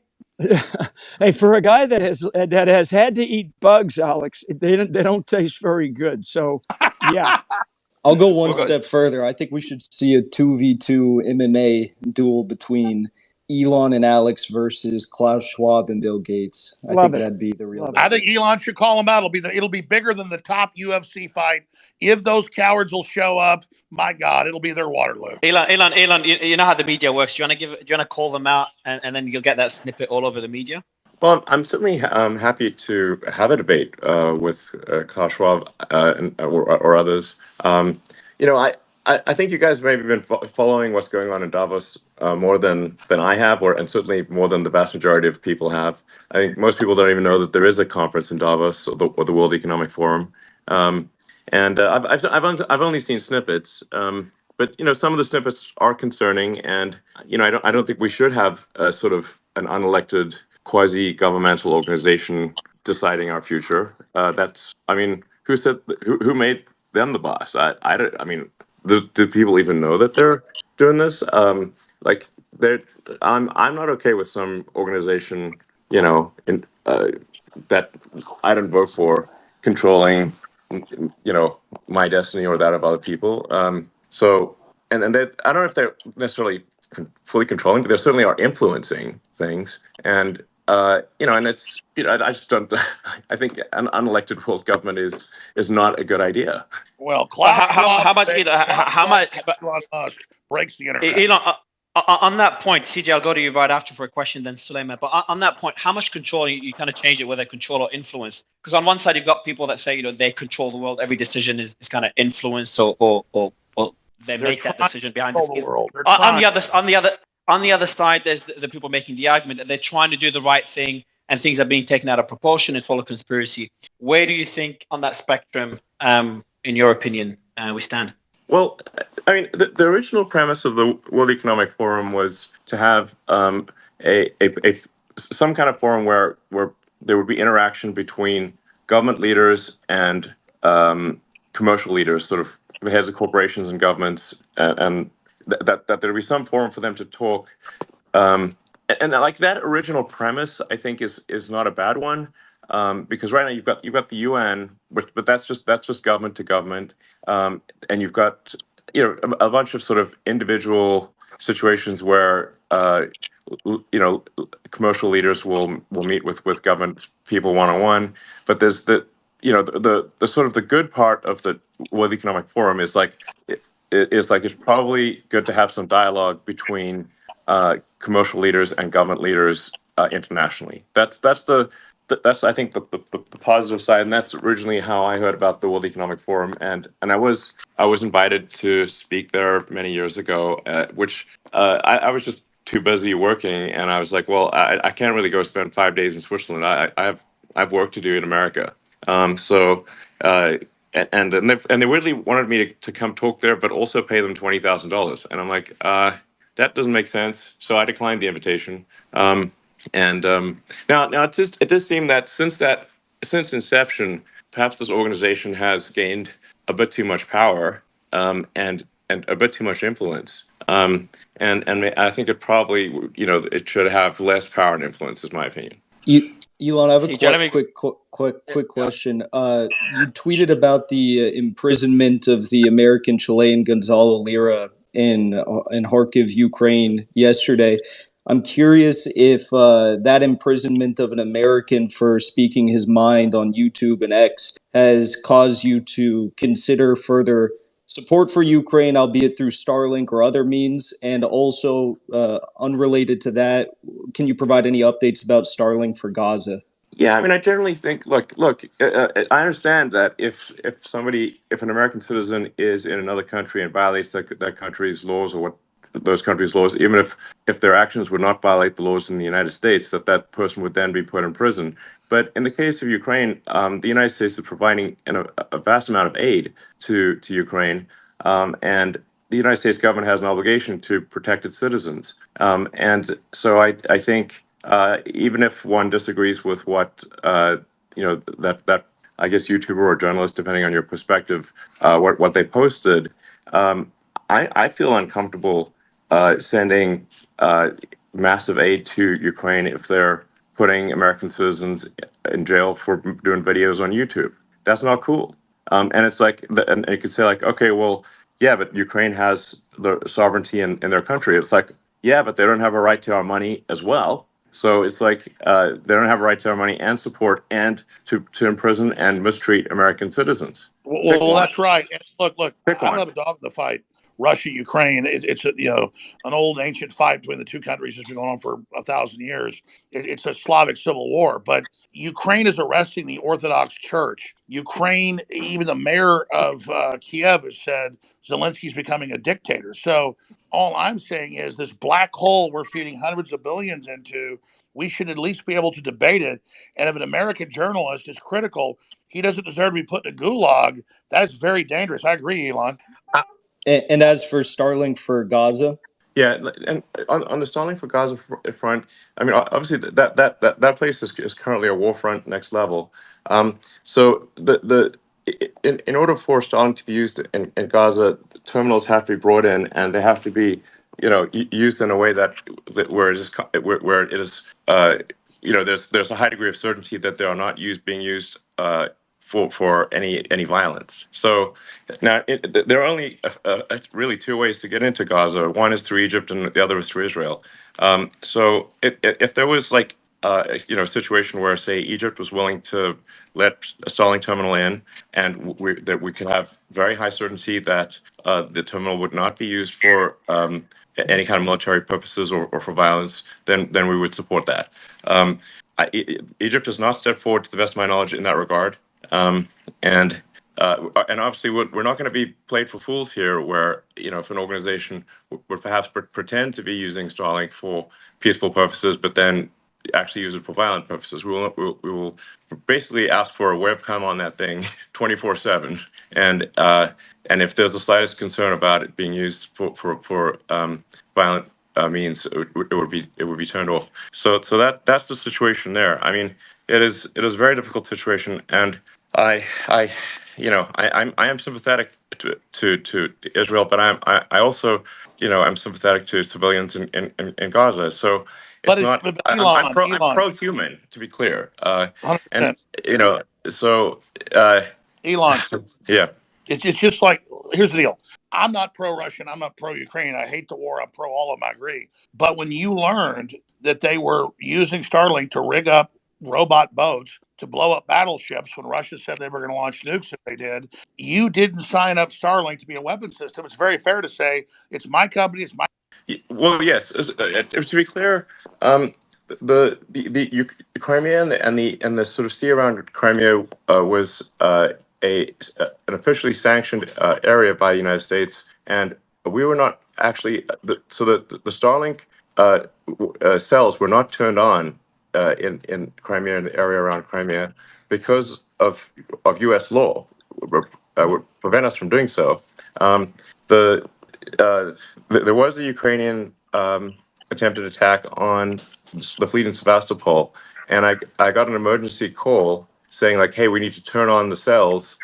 Hey, for a guy that has had to eat bugs, Alex, they don't taste very good. So, yeah. I'll go one step further. I think we should see a 2v2 MMA duel between Elon and Alex versus Klaus Schwab and Bill Gates. I think that'd be the real. I think Elon should call him out. It'll be bigger than the top UFC fight. If those cowards will show up, my God, it'll be their Waterloo. Elon, you know how the media works. Do you want to call them out, and then you'll get that snippet all over the media? Well, I'm certainly happy to have a debate with Klaus Schwab or others. I think you guys may have been following what's going on in Davos more than I have, and certainly more than the vast majority of people have. I think most people don't even know that there is a conference in Davos, or the World Economic Forum. And I've only seen snippets, but some of the snippets are concerning, and I don't think we should have a sort of an unelected quasi-governmental organization deciding our future. Who made them the boss? Do people even know that they're doing this? I'm not okay with some organization, that I don't vote for, controlling, my destiny or that of other people. And I don't know if they're necessarily fully controlling, but they certainly are influencing things. And and it's I just don't. I think an unelected world government is not a good idea. Well, how much Elon Musk breaks the internet? Elon, on that point, CJ, I'll go to you right after for a question, then Suleiman. But on that point, how much control, you kind of changed it, whether control or influence? Because on one side, you've got people that say, they control the world. Every decision is kind of influenced, or they make that decision behind the world. On the other side, there's the people making the argument that they're trying to do the right thing and things are being taken out of proportion. It's all a conspiracy. Where do you think on that spectrum, in your opinion, we stand? Well, I mean, the original premise of the World Economic Forum was to have some kind of forum where there would be interaction between government leaders and commercial leaders, sort of the heads of corporations and governments, and that there would be some forum for them to talk. And like that original premise, I think is not a bad one, because right now you've got the UN, but that's just government to government, and you've got a bunch of sort of individual situations where commercial leaders will meet with government people one-on-one. But there's the sort of the good part of the World Economic Forum is it's probably good to have some dialogue between commercial leaders and government leaders internationally. That's I think the positive side, and that's originally how I heard about the World Economic Forum, and I was invited to speak there many years ago, which I was just too busy working, and I was like, well, I can't really go spend 5 days in Switzerland. I have work to do in America. And they really wanted me to come talk there, but also pay them $20,000, and I'm like, that doesn't make sense. So I declined the invitation. Now it does seem that since inception, perhaps this organization has gained a bit too much power, and a bit too much influence. And I think it probably, it should have less power and influence, is my opinion. Elon, I have a See, Jeremy, quick question. You tweeted about the imprisonment of the American Chilean Gonzalo Lira in Kharkiv, Ukraine, yesterday. I'm curious if that imprisonment of an American for speaking his mind on YouTube and X has caused you to consider further support for Ukraine, albeit through Starlink or other means. And also, unrelated to that, can you provide any updates about Starlink for Gaza? Yeah, I mean, I generally think, look. I understand that if an American citizen is in another country and violates that country's laws, or what those countries' laws, even if their actions would not violate the laws in the United States, that person would then be put in prison. But in the case of Ukraine, the United States is providing a vast amount of aid to Ukraine, and the United States government has an obligation to protect its citizens. And so I think, even if one disagrees with what that I guess YouTuber or journalist, depending on your perspective, what they posted, I feel uncomfortable sending massive aid to Ukraine if they're putting American citizens in jail for doing videos on YouTube. That's not cool. And it's like, and you could say like, okay, well, yeah, but Ukraine has the sovereignty in their country. It's like, yeah, but they don't have a right to our money as well. So it's like, they don't have a right to our money and support and to imprison and mistreat American citizens. Well, that's right. And look, Pick I don't one. have a dog in the fight. Russia, Ukraine, it's an old ancient fight between the two countries that's been going on for 1,000 years. It's a Slavic civil war, but Ukraine is arresting the Orthodox Church. Ukraine, even the mayor of Kiev has said Zelensky's becoming a dictator. So all I'm saying is this black hole we're feeding hundreds of billions into, we should at least be able to debate it. And if an American journalist is critical, he doesn't deserve to be put in a gulag. That is very dangerous. I agree, Elon. And as for Starlink for Gaza, Yeah, and on the Starlink for Gaza front, I mean, obviously that place is currently a war front next level. So in order for Starlink to be used in Gaza, terminals have to be brought in, and they have to be, used in a way that where it is, there's a high degree of certainty that they are not being used for any violence. So now there are only really two ways to get into Gaza. One is through Egypt, and the other is through Israel. So if there was like a situation where, say, Egypt was willing to let a Starlink terminal in, and that we could have very high certainty that the terminal would not be used for any kind of military purposes or for violence, then we would support that. Egypt has not stepped forward, to the best of my knowledge, in that regard. And obviously, we're not going to be played for fools here, where if an organization would perhaps pretend to be using Starlink for peaceful purposes, but then actually use it for violent purposes, we will basically ask for a webcam on that thing 24/7, and if there's the slightest concern about it being used for violent means, it would be turned off. So that's the situation there. I mean, it is a very difficult situation, and I am sympathetic to Israel, but I also I'm sympathetic to civilians in Gaza. So it's not. But I'm Elon, pro-human, to be clear. And 100%. so Elon, yeah. it's just like, here's the deal. I'm not pro-Russian. I'm not pro-Ukraine. I hate the war. I'm pro all of them. I agree. But when you learned that they were using Starlink to rig up robot boats to blow up battleships when Russia said they were going to launch nukes if they did, you didn't sign up Starlink to be a weapon system. It's very fair to say it's my company. It's my. Well, yes. To be clear, the Crimea and the sort of sea around Crimea was an officially sanctioned area by the United States, and we were not actually the Starlink cells were not turned on in Crimea and the area around Crimea because of U.S. law would prevent us from doing so. The there was a Ukrainian attempted attack on the fleet in Sevastopol, and I got an emergency call saying like, "Hey, we need to turn on the cells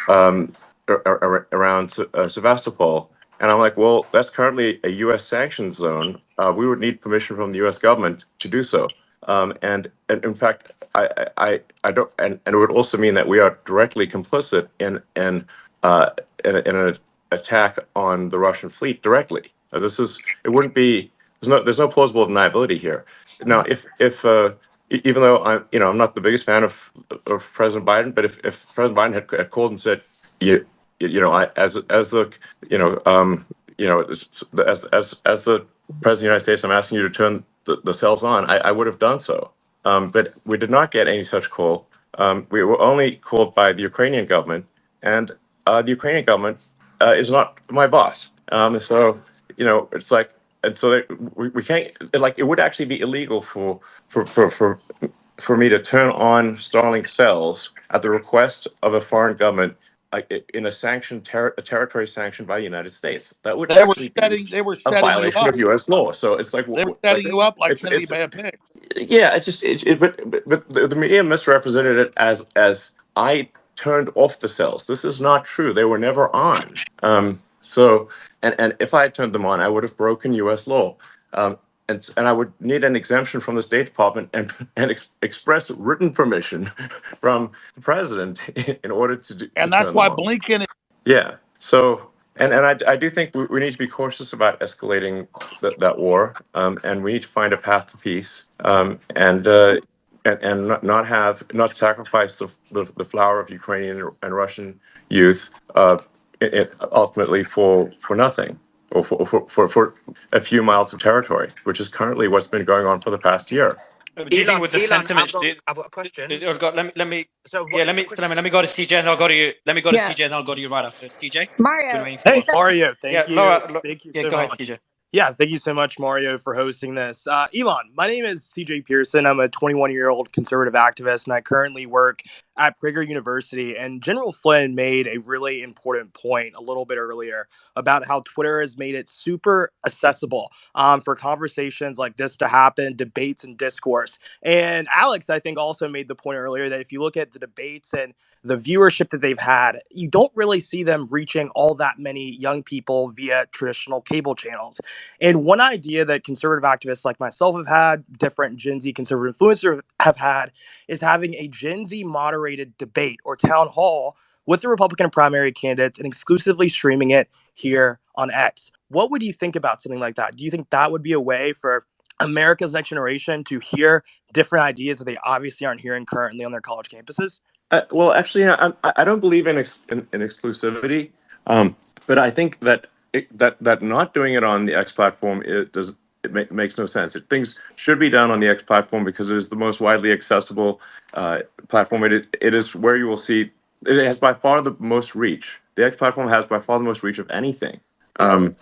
um, around Sevastopol." And I'm like, "Well, that's currently a U.S. sanctions zone. We would need permission from the U.S. government to do so." And in fact, I don't, and it would also mean that we are directly complicit in an attack on the Russian fleet directly. This is it wouldn't be there's no plausible deniability here. Now, if even though I'm not the biggest fan of President Biden, but if President Biden had called and said as the as the president of the United States, I'm asking you to turn the cells on, I would have done so. But we did not get any such call. We were only called by the Ukrainian government, and the Ukrainian government is not my boss. So it's like, and so we can't, like, it would actually be illegal for me to turn on Starlink cells at the request of a foreign government, like in a territory sanctioned by the United States. That would actually be They were a setting you violation up. of U.S. law. So it's like, They were setting you up like Timmy it's Bad Pigs. yeah, but the media misrepresented it as I turned off the cells. This is not true. They were never on. So and if I had turned them on, I would have broken U.S. law. And I would need an exemption from the State Department and express written permission from the president in order to And turn that's them why on. Blinken. Yeah. So, and I do think we need to be cautious about escalating that war, and we need to find a path to peace, and not sacrifice the flower of Ukrainian and Russian youth, ultimately for nothing, or for a few miles of territory, which is currently what's been going on for the past year. Do you think with the Elon, sentiments? I've got a question. Let me. So Yeah, what is the question? let me go to CJ and I'll go to you. Let me go to Yeah, CJ and I'll go to you right after. CJ, been Mario. waiting for a You while. said Mario, Yeah, thank you. Laura. Thank you Yeah, so go ahead, much. CJ. Yeah, thank you so much, Mario, for hosting this. Elon, my name is CJ Pearson. I'm a 21-year-old conservative activist, and I currently work at Prager University. And General Flynn made a really important point a little bit earlier about how Twitter has made it super accessible for conversations like this to happen, debates and discourse. And Alex, I think, also made the point earlier that if you look at the debates and the viewership that they've had, you don't really see them reaching all that many young people via traditional cable channels. And one idea that conservative activists like myself have had, different Gen Z conservative influencers have had, is having a Gen Z moderated debate or town hall with the Republican primary candidates and exclusively streaming it here on X. What would you think about something like that? Do you think that would be a way for America's next generation to hear different ideas that they obviously aren't hearing currently on their college campuses? Well, actually, I don't believe in exclusivity, but I think that not doing it on the X platform makes no sense. Things should be done on the X platform because it is the most widely accessible platform. It is where you will see it has by far the most reach. The X platform has by far the most reach of anything. Although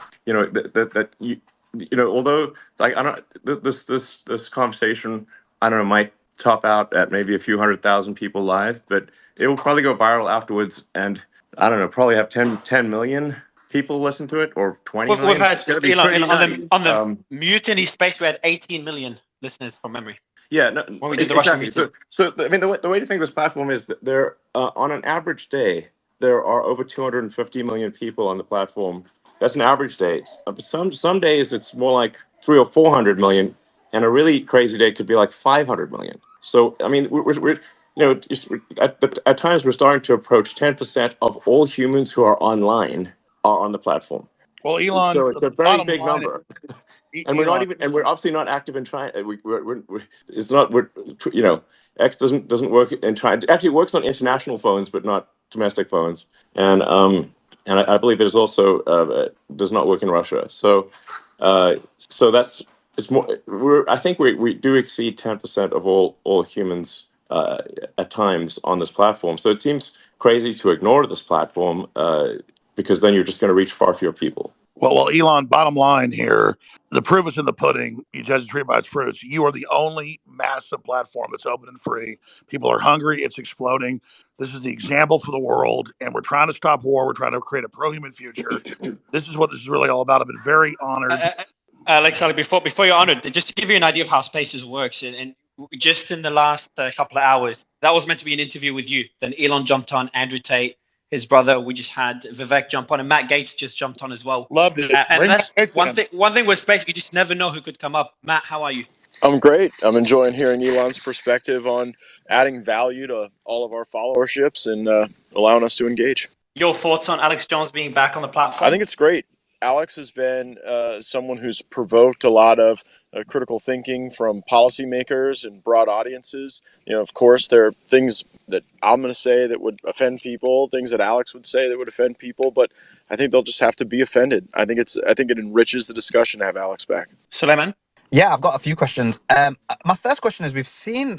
like I don't this conversation, I don't know, might top out at maybe a few 100,000 people live, but it will probably go viral afterwards, and I don't know, probably have 10 million people listen to it, or 20 We've million. had It's going to be Elon pretty nutty. on the mutiny space. We had 18 million listeners from memory Yeah, no, when we did the Russian exactly. mutiny. So I mean, the way to think of this platform is that there, on an average day, there are over 250 million people on the platform. That's an average day. But some days it's more like 300 or 400 million, and a really crazy day could be like 500 million. So I mean, we're at times we're starting to approach 10% of all humans who are online are on the platform. Well, Elon, So the it's a very bottom big line number. is, And we're not Elon, even, and we're obviously not active in China. It's not, X doesn't work in China. It actually works on international phones, but not domestic phones. And I believe it is also does not work in Russia. So that's it's more. I think we do exceed 10% of all humans at times on this platform. So it seems crazy to ignore this platform because then you're just going to reach far fewer people. well, Elon, bottom line here, the proof is in the pudding. You judge a tree by its fruits. You are the only massive platform that's open and free. People are hungry. It's exploding. This is the example for the world, and we're trying to stop war. We're trying to create a pro-human future. This is what this is really all about. I've been very honored. Alex, before you're honored, just to give you an idea of how Spaces works, and just in the last couple of hours, that was meant to be an interview with you. Then Elon jumped on, Andrew Tate, his brother. We just had Vivek jump on, and Matt Gaetz just jumped on as well. Loved it. And that's one in. thing. One thing with Space, you just never know who could come up. Matt, how are you? I'm great. I'm enjoying hearing Elon's perspective on adding value to all of our followerships and allowing us to engage. Your thoughts on Alex Jones being back on the platform? I think it's great. Alex has been someone who's provoked a lot of critical thinking from policymakers and broad audiences. You know, of course, there are things that I'm going to say that would offend people, things that Alex would say that would offend people, but I think they'll just have to be offended. I think it enriches the discussion to have Alex back. Suleiman? Yeah, I've got a few questions. My first question is, we've seen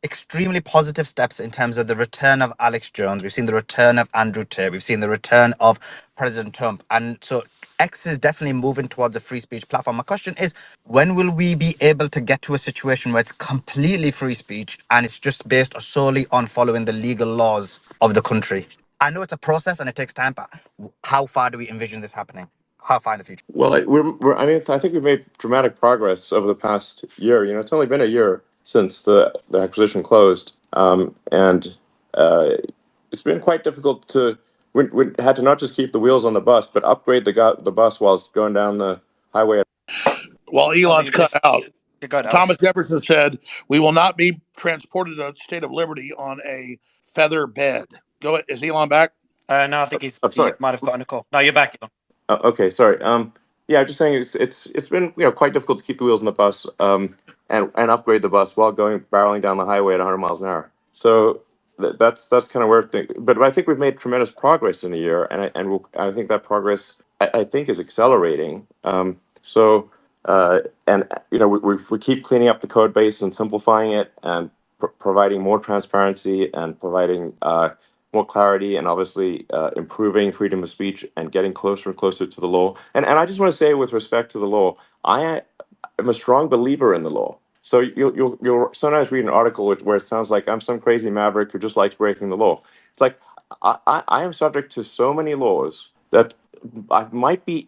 extremely positive steps in terms of the return of Alex Jones. We've seen the return of Andrew Tate. We've seen the return of President Trump. And so X is definitely moving towards a free speech platform. My question is, when will we be able to get to a situation where it's completely free speech and it's just based solely on following the legal laws of the country? I know it's a process and it takes time, but how far do we envision this happening? How far in the future? Well, I think we've made dramatic progress over the past year. You know, it's only been a year since the acquisition closed, and it's been quite difficult to. We had to not just keep the wheels on the bus, but upgrade the bus while it's going down the highway. While Elon's cut out, Alex. Thomas Jefferson said, "We will not be transported to the state of liberty on a feather bed." Go ahead. Is Elon back? No, I think he might have gotten a call. No, you're back, Elon. Okay, sorry. Yeah, just saying it's been quite difficult to keep the wheels on the bus and upgrade the bus while barreling down the highway at 100 miles an hour. So that's kind of where but I think we've made tremendous progress in a year, and I think that progress I think is accelerating. And we keep cleaning up the code base and simplifying it and providing more transparency and providing more clarity and obviously improving freedom of speech and getting closer and closer to the law. And I just want to say, with respect to the law, I am a strong believer in the law. So you'll sometimes read an article where it sounds like I'm some crazy maverick who just likes breaking the law. It's like I am subject to so many laws that I might be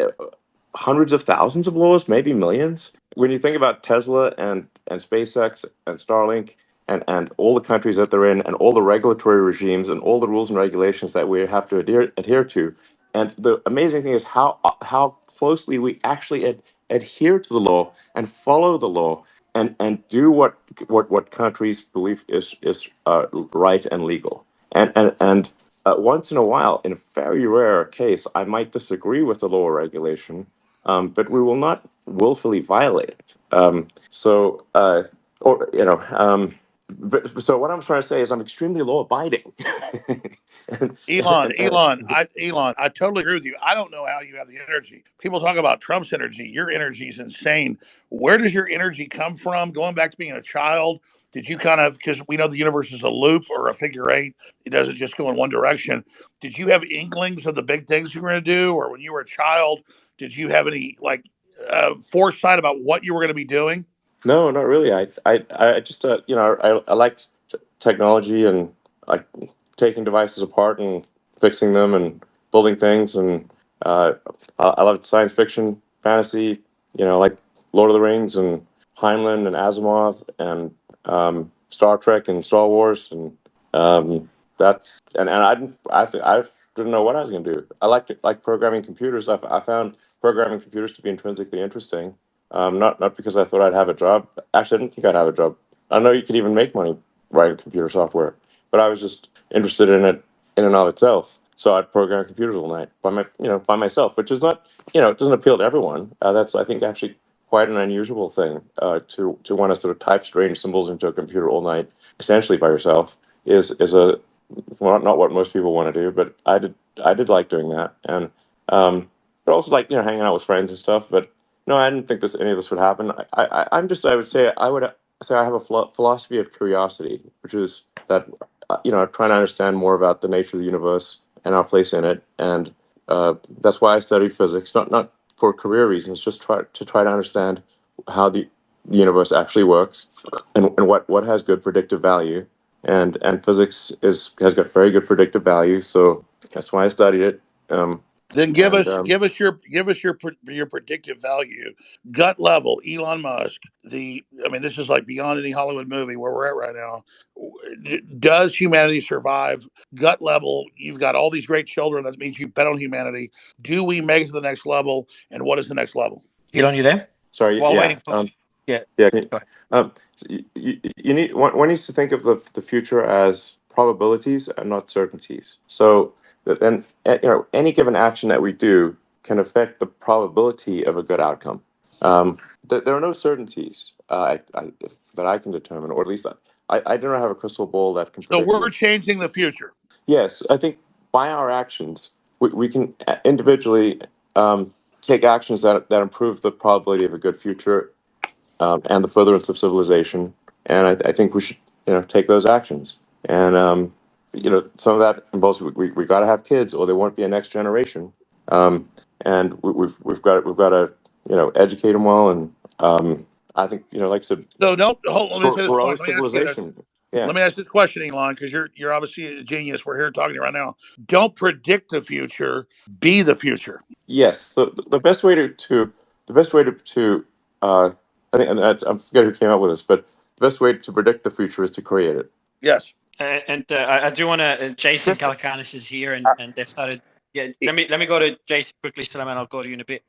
hundreds of thousands of laws, maybe millions. When you think about Tesla and SpaceX and Starlink and all the countries that they're in and all the regulatory regimes and all the rules and regulations that we have to adhere to. And the amazing thing is how closely we actually adhere to the law and follow the law and do what countries believe is right and legal. And once in a while, in a very rare case, I might disagree with the law or regulation, but we will not willfully violate it. So what I'm trying to say is I'm extremely law-abiding. Elon, I totally agree with you. I don't know how you have the energy. People talk about Trump's energy. Your energy is insane. Where does your energy come from? Going back to being a child, did you because we know the universe is a loop or a figure eight, it doesn't just go in one direction. Did you have inklings of the big things you were going to do? Or when you were a child, did you have any foresight about what you were going to be doing? No, not really. I just I liked technology and like taking devices apart and fixing them and building things, and I loved science fiction, fantasy, like Lord of the Rings and Heinlein and Asimov and Star Trek and Star Wars, and I didn't know what I was going to do. I like programming computers. I found programming computers to be intrinsically interesting. Not because I thought I'd have a job. Actually, I didn't think I'd have a job. I know you could even make money writing computer software, but I was just interested in it in and of itself. So I'd program computers all night by myself, which is not, it doesn't appeal to everyone. That's, I think, actually quite an unusual thing to want to sort of type strange symbols into a computer all night, essentially by yourself, is not what most people want to do. But I did like doing that, and but also like hanging out with friends and stuff. But no, I didn't think any of this would happen. I would say I have a philosophy of curiosity, which is that trying to understand more about the nature of the universe and our place in it, and that's why I studied physics, not for career reasons, just try to understand how the universe actually works and what has good predictive value, and physics has got very good predictive value. So that's why I studied it. Then And give us your predictive value, gut level. Elon Musk. I mean, this is like beyond any Hollywood movie where we're at right now. Does humanity survive? Gut level. You've got all these great children. That means you bet on humanity. Do we make it to the next level? And what is the next level? Elon, you there? sorry, While yeah, waiting for yeah, yeah. go ahead. So you need one needs to think of the future as probabilities and not certainties. So then any given action that we do can affect the probability of a good outcome. There are no certainties that I can determine, or at least I do not have a crystal ball that can So predict we're this. changing the future. Yes, I think by our actions, we can individually take actions that improve the probability of a good future and the furtherance of civilization. And I think we should, take those actions. And some of that involves we got to have kids, or there won't be a next generation. And we've got to educate them well. And I think like I said, So don't hold. Let me say this for our point. Let me ask you this. civilization. Yeah. Let me ask this question, Elon, because you're obviously a genius. We're here talking to you right now. Don't predict the future. Be the future. Yes. The best way to I think, and I forget who came up with this, but the best way to predict the future is to create it. Yes. And I do want to. Jason Just Calacanis is here, and they've started. Yeah, let me go to Jason quickly, Salam, and I'll go to you in a bit.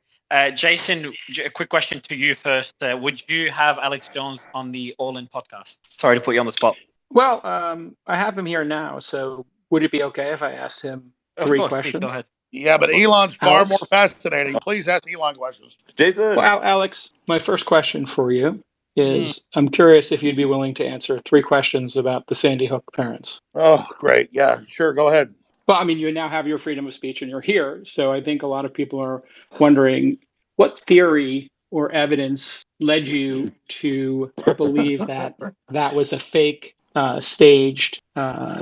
Jason, a quick question to you first. Would you have Alex Jones on the All In podcast? Sorry to put you on the spot. Well, I have him here now, so would it be okay if I asked him Of three course, please go questions? ahead. Yeah, but Elon's far more Alex? fascinating. Please ask Elon questions. Jason. Well, Alex, my first question for you Mm. is I'm curious if you'd be willing to answer three questions about the Sandy Hook parents. Oh, great. Yeah, sure. Go ahead. Well, I mean, you now have your freedom of speech and you're here. So I think a lot of people are wondering what theory or evidence led you to believe that that was a fake, staged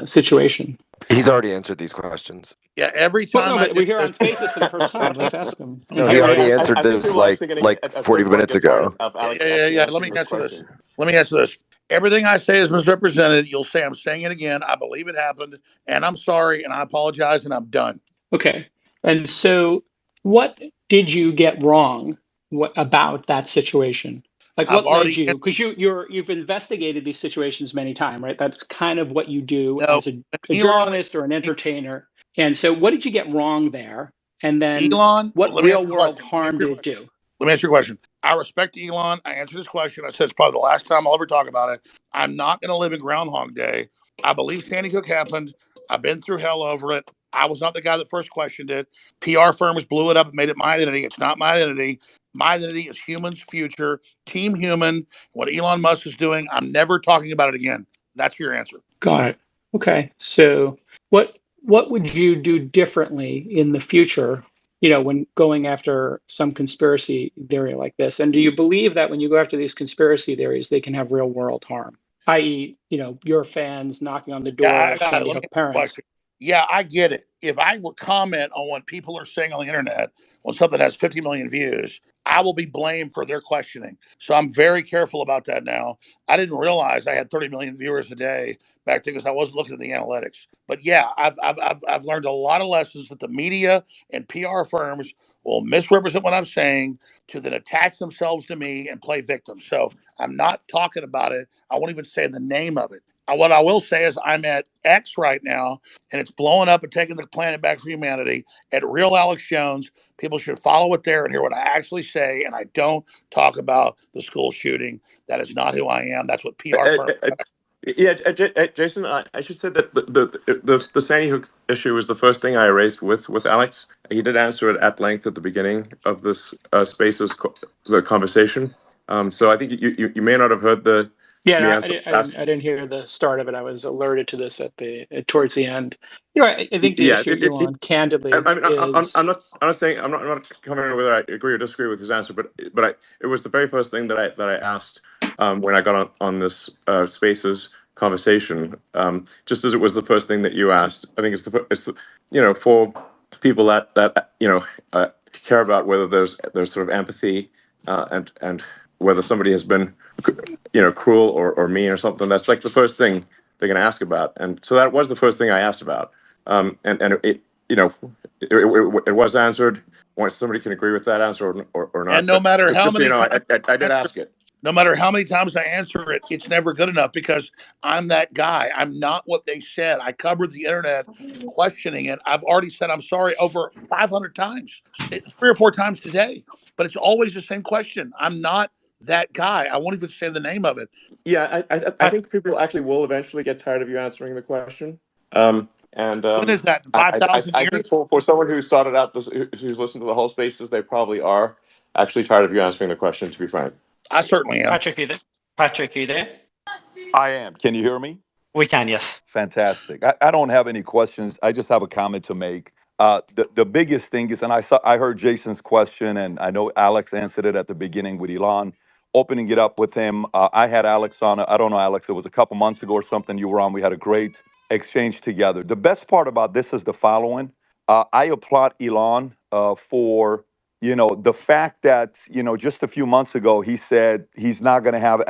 situation. He's already answered these questions. Yeah, every Well, time no, I but do we're here this, on Spaces for the first time. Let's ask him. No, And he can I already ask? answered I think this people are actually going to like at 40 some point minutes get tired ago. of Alex yeah. asking Let me this answer this. question. Let me answer this. Everything I say is misrepresented. You'll say I'm saying it again. I believe it happened, and I'm sorry, and I apologize, and I'm done. Okay. And so, what did you get wrong about that situation? Like, I've what led already you? Because you've investigated these situations many times, right? That's kind of what you do no as a Elon. journalist or an entertainer. And so, what did you get wrong there? And then, Elon. what Let me real answer your world question. harm did it do? Let me answer your question. I respect Elon. I answered his question. I said it's probably the last time I'll ever talk about it. I'm not going to live in Groundhog Day. I believe Sandy Hook happened. I've been through hell over it. I was not the guy that first questioned it. PR firms blew it up and made it my identity. It's not my identity. My identity is humans' future, Team Human. What Elon Musk is doing, I'm never talking about it again. That's your answer. Got it. Okay. So, what would you do differently in the future, when going after some conspiracy theory like this? And do you believe that when you go after these conspiracy theories, they can have real world harm, i.e., your fans knocking on the Yeah, door I of got it. Sandy Let me Hook answer the parents? question. Yeah, I get it. If I would comment on what people are saying on the internet when something has 50 million views, I will be blamed for their questioning. So I'm very careful about that now. I didn't realize I had 30 million viewers a day back then because I wasn't looking at the analytics. But yeah, I've learned a lot of lessons that the media and PR firms will misrepresent what I'm saying to then attach themselves to me and play victim. So I'm not talking about it. I won't even say the name of it. What I will say is I'm at X right now, and it's blowing up and taking the planet back for humanity at Real Alex Jones. People should follow it there and hear what I actually say. And I don't talk about the school shooting. That is not who I am. That's what PR firms. Yeah, Jason, I should say that the Sandy Hook issue was the first thing I raised with Alex. He did answer it at length at the beginning of this the conversation. So I think you may not have heard Yeah, the no, answer. I didn't hear the start of it. I was alerted to this towards the end. I think the Yeah, issue, Elon, candidly, I mean, is I'm not saying I'm not commenting on whether I agree or disagree with his answer, but it was the very first thing that I asked when I got on this Spaces conversation. Just as it was the first thing that you asked. I think for people that care about whether there's sort of empathy and whether somebody has been cruel or mean or something. That's like the first thing they're going to ask about. And so that was the first thing I asked about. And it, you know, it was answered. Somebody can agree with that answer or And not. no But matter how just so you many know, times I did ask it. no matter how many times I answer it, it's never good enough because I'm that guy. I'm not what they said. I covered the internet questioning it. I've already said I'm sorry over 500 times, 3 or 4 times today, but it's always the same question. I'm not that guy. I won't even say the name of it. Yeah, I think people actually will eventually get tired of you answering the question. And When is that? In I 5,000 I years? think for someone who started out this, who's listened to the whole spaces, they probably are actually tired of you answering the question. To be frank, I certainly am. Patrick, you there? Patrick, you there? I am. Can you hear me? We can, yes. Fantastic. I don't have any questions. I just have a comment to make. The biggest thing is, and I heard Jason's question, and I know Alex answered it at the beginning with Elon, opening it up with him. I had Alex on. I don't know, Alex. It was a couple months ago or something. You were on. We had a great exchange together. The best part about this is the following. I applaud Elon for the fact that just a few months ago he said he's not going to have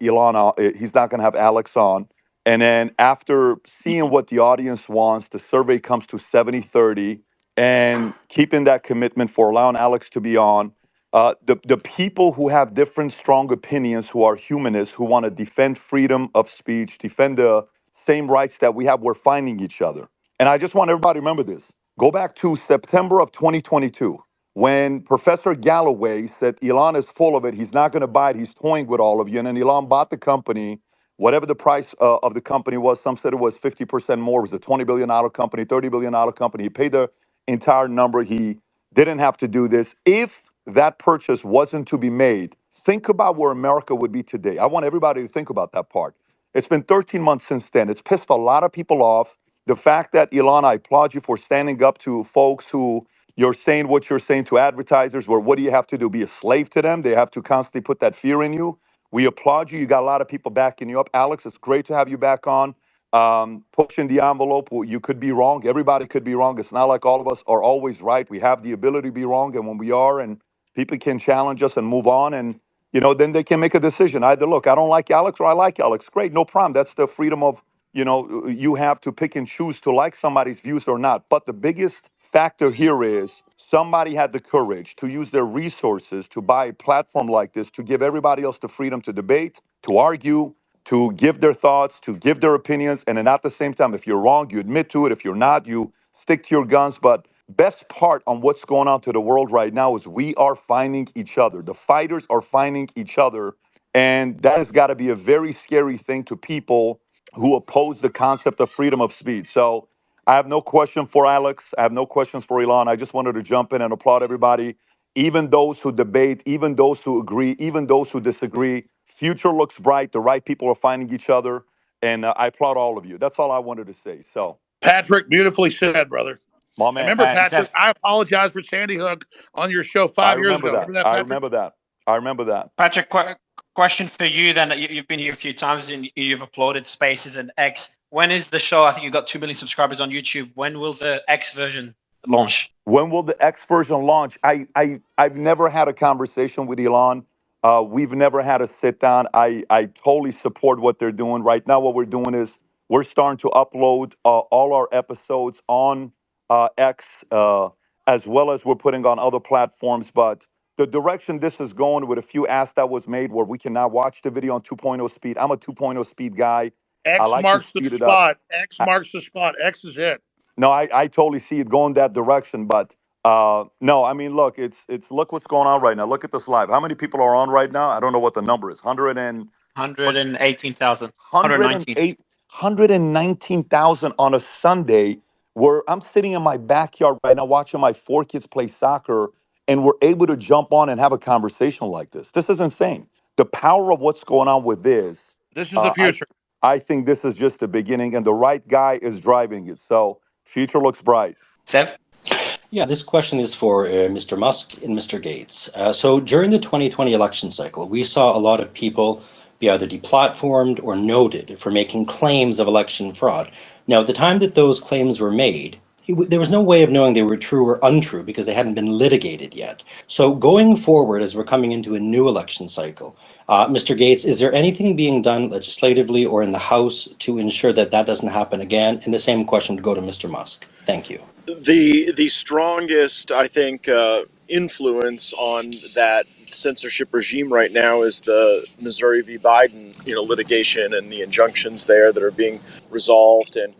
Elon on, he's not going to have Alex on. And then after seeing what the audience wants, the survey comes to 70-30, and keeping that commitment for allowing Alex to be on. The people who have different strong opinions, who are humanists, who want to defend freedom of speech, defend the same rights that we have, we're finding each other. And I just want everybody to remember this. Go back to September of 2022, when Professor Galloway said Elon is full of it, he's not going to buy it, he's toying with all of you. And then Elon bought the company. Whatever the price of the company was, some said it was 50% more. It was a $20 billion company, $30 billion company. He paid the entire number. He didn't have to do this. If that purchase wasn't to be made, think about where America would be today. I want everybody to think about that part. It's been 13 months since then. It's pissed a lot of people off. The fact that, Elon, I applaud you for standing up to folks who you're saying what you're saying to advertisers, where what do you have to do? Be a slave to them? They have to constantly put that fear in you. We applaud you. You got a lot of people backing you up. Alex, it's great to have you back on. Pushing the envelope. You could be wrong. Everybody could be wrong. It's not like all of us are always right. We have the ability to be wrong. And when we are, and people can challenge us and move on, and then they can make a decision. Either, look, I don't like Alex, or I like Alex. Great, no problem. That's the freedom of, you have to pick and choose to like somebody's views or not. But the biggest factor here is somebody had the courage to use their resources to buy a platform like this, to give everybody else the freedom to debate, to argue, to give their thoughts, to give their opinions. And then at the same time, if you're wrong, you admit to it. If you're not, you stick to your guns. But best part on what's going on to the world right now is we are finding each other. The fighters are finding each other. And that has got to be a very scary thing to people who oppose the concept of freedom of speech. So I have no question for Alex. I have no questions for Elon. I just wanted to jump in and applaud everybody, even those who debate, even those who agree, even those who disagree. Future looks bright. The right people are finding each other. And I applaud all of you. That's all I wanted to say. So, Patrick, beautifully said, brother. my And man, remember, Patrick, Zev, I apologize for Sandy Hook on your show I 5 years remember ago. that. Remember that, I Patrick? remember that. I remember that. Patrick, question for you then. You've been here a few times and you've uploaded Spaces and X. When is the show? I think you've got 2 million subscribers on YouTube. When will the X version launch? When will the X version launch? I've never had a conversation with Elon. We've never had a sit down. I totally support what they're doing. Right now, what we're doing is we're starting to upload all our episodes on X, as well as we're putting on other platforms. But the direction this is going, with a few asks that was made where we can now watch the video on 2.0 speed. I'm a 2.0 speed guy. I X like to marks the speed it up. spot. X marks the spot. X is it. No, I totally see it going that direction, but no, I mean, look, it's look what's going on right now. Look at this live. How many people are on right now? I don't know what the number is. 100 and what's 118,000. 119. 108 119,000 on a Sunday, where I'm sitting in my backyard right now watching my 4 kids play soccer, and we're able to jump on and have a conversation like this. This is insane. The power of what's going on with this, This is the I future. I think this is just the beginning, and the right guy is driving it. So future looks bright. Zev? Yeah, this question is for Mr. Musk and Mr. Gates. So during the 2020 election cycle, we saw a lot of people be either deplatformed or noted for making claims of election fraud. Now, at the time that those claims were made, there was no way of knowing they were true or untrue because they hadn't been litigated yet. So going forward, as we're coming into a new election cycle, Mr. Gates, is there anything being done legislatively or in the House to ensure that that doesn't happen again? And the same question would go to Mr. Musk. Thank you. The strongest, I think, influence on that censorship regime right now is the Missouri v. Biden, litigation and the injunctions there that are being resolved, and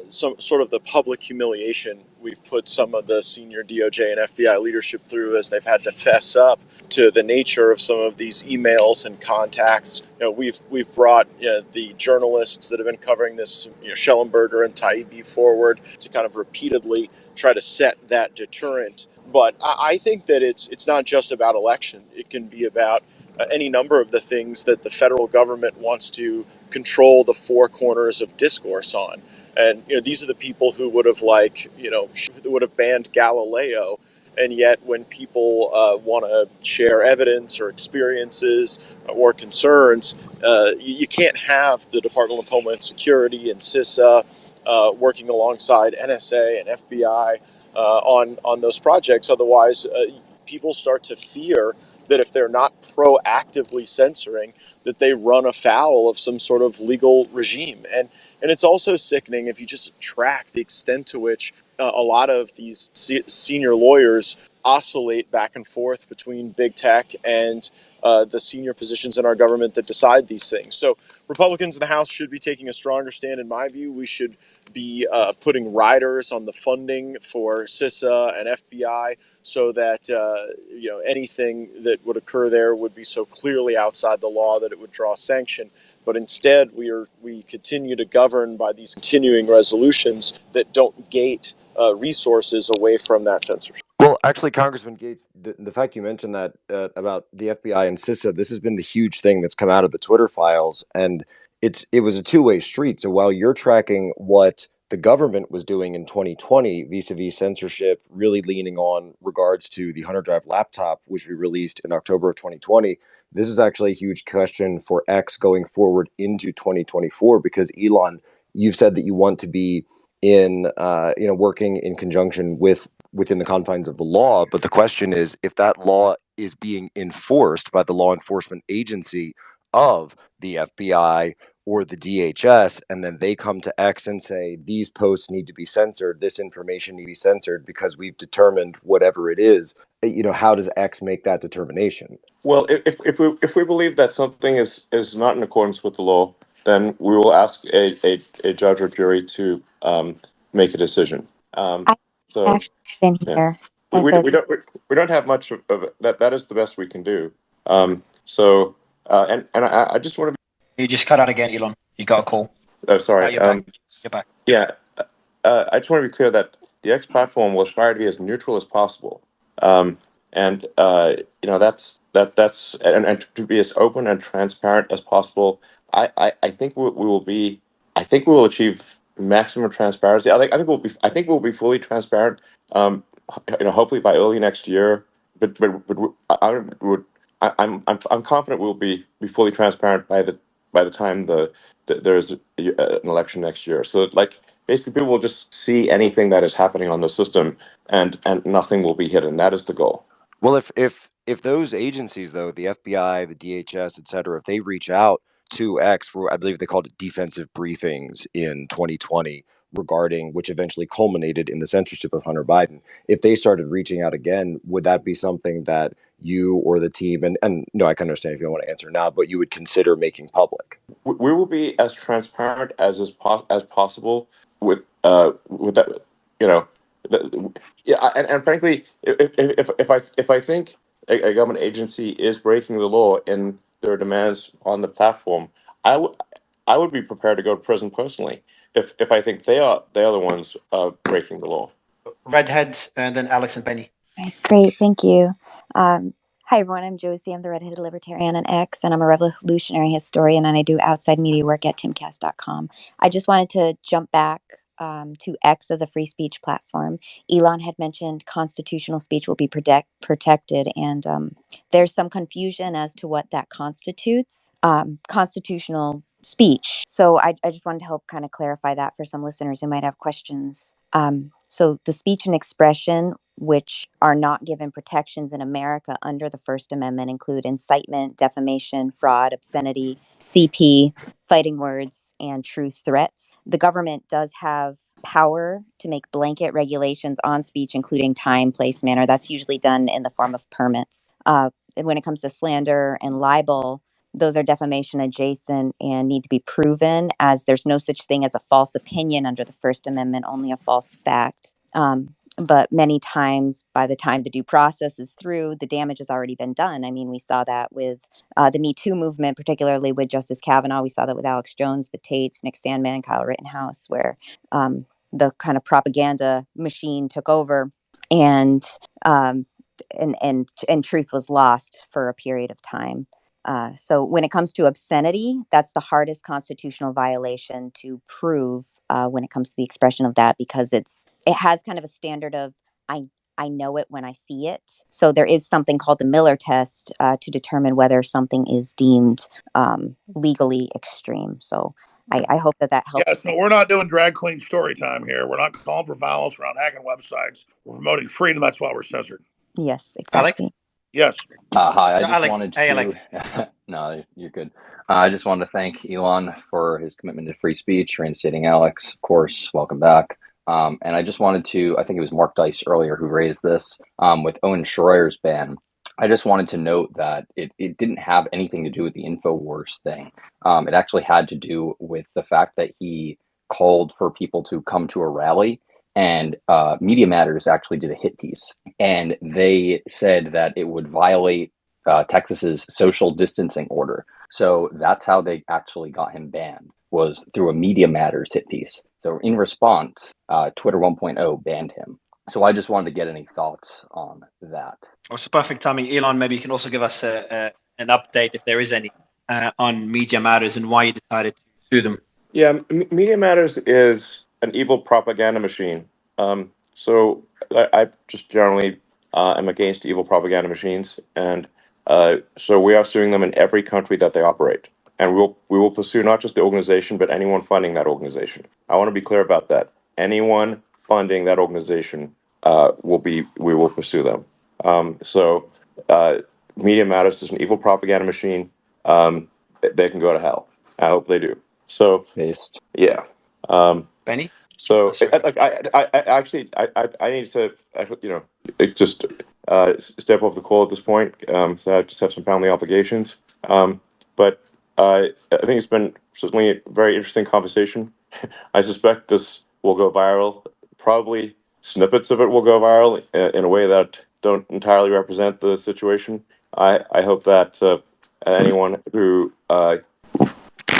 some sort of the public humiliation we've put some of the senior DOJ and FBI leadership through as they've had to fess up to the nature of some of these emails and contacts. We've brought the journalists that have been covering this, Schellenberger and Taibbi, forward to kind of repeatedly try to set that deterrent. But I think that it's not just about election. It can be about any number of the things that the federal government wants to control the four corners of discourse on. And these are the people who would have would have banned Galileo. And yet, when people want to share evidence or experiences or concerns, you can't have the Department of Homeland Security and CISA working alongside NSA and FBI on those projects. Otherwise, people start to fear that if they're not proactively censoring, that they run afoul of some sort of legal regime. And it's also sickening if you just track the extent to which a lot of these senior lawyers oscillate back and forth between big tech and the senior positions in our government that decide these things. So Republicans in the House should be taking a stronger stand. In my view, we should be putting riders on the funding for CISA and FBI so that anything that would occur there would be so clearly outside the law that it would draw sanction. But instead, we continue to govern by these continuing resolutions that don't gate resources away from that censorship. Well, actually, Congressman Gates, the fact you mentioned that about the FBI and CISA, this has been the huge thing that's come out of the Twitter files, and it was a two-way street. So while you're tracking what the government was doing in 2020 vis-a-vis censorship, really leaning on regards to the Hunter Drive laptop, which we released in October of 2020, this is actually a huge question for X going forward into 2024, because Elon, you've said that you want to be in working in conjunction within the confines of the law, but the question is if that law is being enforced by the law enforcement agency of the FBI or the DHS, and then they come to X and say these posts need to be censored, this information need to be censored because we've determined whatever it is. How does X make that determination? Well, if we believe that something is not in accordance with the law, then we will ask a judge or jury to make a decision. I've So actually been yeah, here. we, If we, we it's don't we don't have much of that. That is the best we can do. I just want to. You just cut out again, Elon. You got a call. Oh, sorry. You're back. You're back. Yeah, I just want to be clear that the X platform will aspire to be as neutral as possible, and that's to be as open and transparent as possible. I think we will be. I think we will achieve maximum transparency. I think we'll be fully transparent. Hopefully by early next year. But I'm confident we'll be fully transparent by the time there's an election next year. So basically people will just see anything that is happening on the system, and nothing will be hidden. That is the goal. Well, if those agencies, though, the FBI, the DHS, et cetera, if they reach out to X, I believe they called it defensive briefings in 2020 regarding, which eventually culminated in the censorship of Hunter Biden. If they started reaching out again, would that be something that you or the team, and no, I can understand if you don't want to answer now, but you would consider making public? We will be as transparent as possible with that. And frankly, if I think a government agency is breaking the law in their demands on the platform, I would be prepared to go to prison personally if I think they are the ones breaking the law. Redhead, and then Alex and Penny. right, great. Thank you. Hi, everyone. I'm Josie. I'm the redheaded libertarian on X, and I'm a revolutionary historian, and I do outside media work at timcast.com. I just wanted to jump back to X as a free speech platform. Elon had mentioned constitutional speech will be protected, and there's some confusion as to what that constitutes. Constitutional speech. So I just wanted to help kind of clarify that for some listeners who might have questions. So the speech and expression which are not given protections in America under the First Amendment include incitement, defamation, fraud, obscenity, CP, fighting words, and true threats. The government does have power to make blanket regulations on speech, including time, place, manner. That's usually done in the form of permits. And when it comes to slander and libel, those are defamation adjacent and need to be proven, as there's no such thing as a false opinion under the First Amendment, only a false fact. But many times, by the time the due process is through, the damage has already been done. I mean, we saw that with the Me Too movement, particularly with Justice Kavanaugh. We saw that with Alex Jones, the Tates, Nick Sandmann, Kyle Rittenhouse, where the kind of propaganda machine took over, and truth was lost for a period of time. So when it comes to obscenity, that's the hardest constitutional violation to prove when it comes to the expression of that, because it has kind of a standard of I know it when I see it. So there is something called the Miller test to determine whether something is deemed legally extreme. So I hope that Yeah, helps. so we're not doing drag queen story time here. We're not calling for violence. We're not hacking websites. We're promoting freedom. That's why we're censored. Yes, Alex? exactly. Yes. Hi, I Yeah, just Alex. wanted Hey, to. Alex. No, you're good. I just wanted to thank Elon for his commitment to free speech, reinstating Alex. Of course, welcome back. And I just wanted to, I think it was Mark Dice earlier who raised this with Owen Schroyer's ban. I just wanted to note that it didn't have anything to do with the InfoWars thing. It actually had to do with the fact that he called for people to come to a rally. And Media Matters actually did a hit piece, and they said that it would violate Texas's social distancing order. So that's how they actually got him banned, was through a Media Matters hit piece. So in response, Twitter 1.0 banned him. So I just wanted to get any thoughts on that. It's perfect timing. Elon, maybe you can also give us an update, if there is any, on Media Matters and why you decided to sue them. Yeah, Media Matters is an evil propaganda machine. So I just generally am against evil propaganda machines, and so we are suing them in every country that they operate, and we will pursue not just the organization, but anyone funding that organization. I want to be clear about that. Anyone funding that organization we will pursue them. So Media Matters is an evil propaganda machine. They can go to hell. I hope they do. So Based. yeah. Benny? So Oh, sorry. I need to just step off the call at this point. So I just have some family obligations. But I think it's been certainly a very interesting conversation. I suspect this will go viral. Probably snippets of it will go viral in a way that don't entirely represent the situation. I hope that anyone who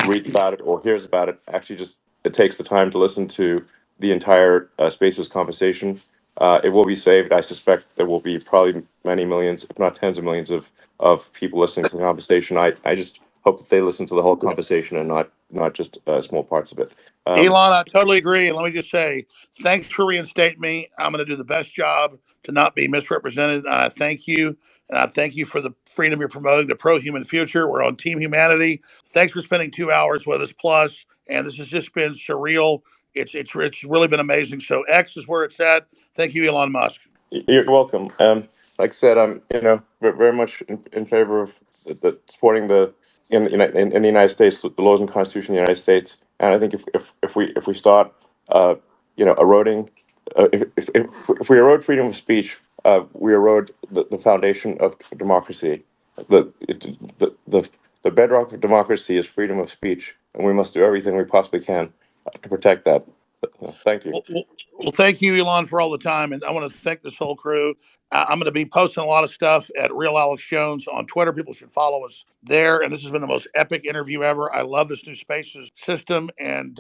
reads about it or hears about it actually just it takes the time to listen to the entire Spaces conversation. It will be saved. I suspect there will be probably many millions, if not tens of millions, of people listening to the conversation. I just hope that they listen to the whole conversation and not just small parts of it. Elon, I totally agree. And let me just say, thanks for reinstating me. I'm going to do the best job to not be misrepresented. And I thank you. And I thank you for the freedom you're promoting, the pro-human future. We're on Team Humanity. Thanks for spending 2 hours with us plus. And this has just been surreal. It's really been amazing. So X is where it's at. Thank you, Elon Musk. You're welcome. Like I said, I'm very much in favor of supporting in the United States the laws and Constitution of the United States. And I think if we start eroding if we erode freedom of speech, we erode the foundation of democracy. The bedrock of democracy is freedom of speech, and we must do everything we possibly can to protect that. Thank you. Well, thank you, Elon, for all the time. And I want to thank this whole crew. I'm going to be posting a lot of stuff at Real Alex Jones on Twitter. People should follow us there. And this has been the most epic interview ever. I love this new Spaces system. And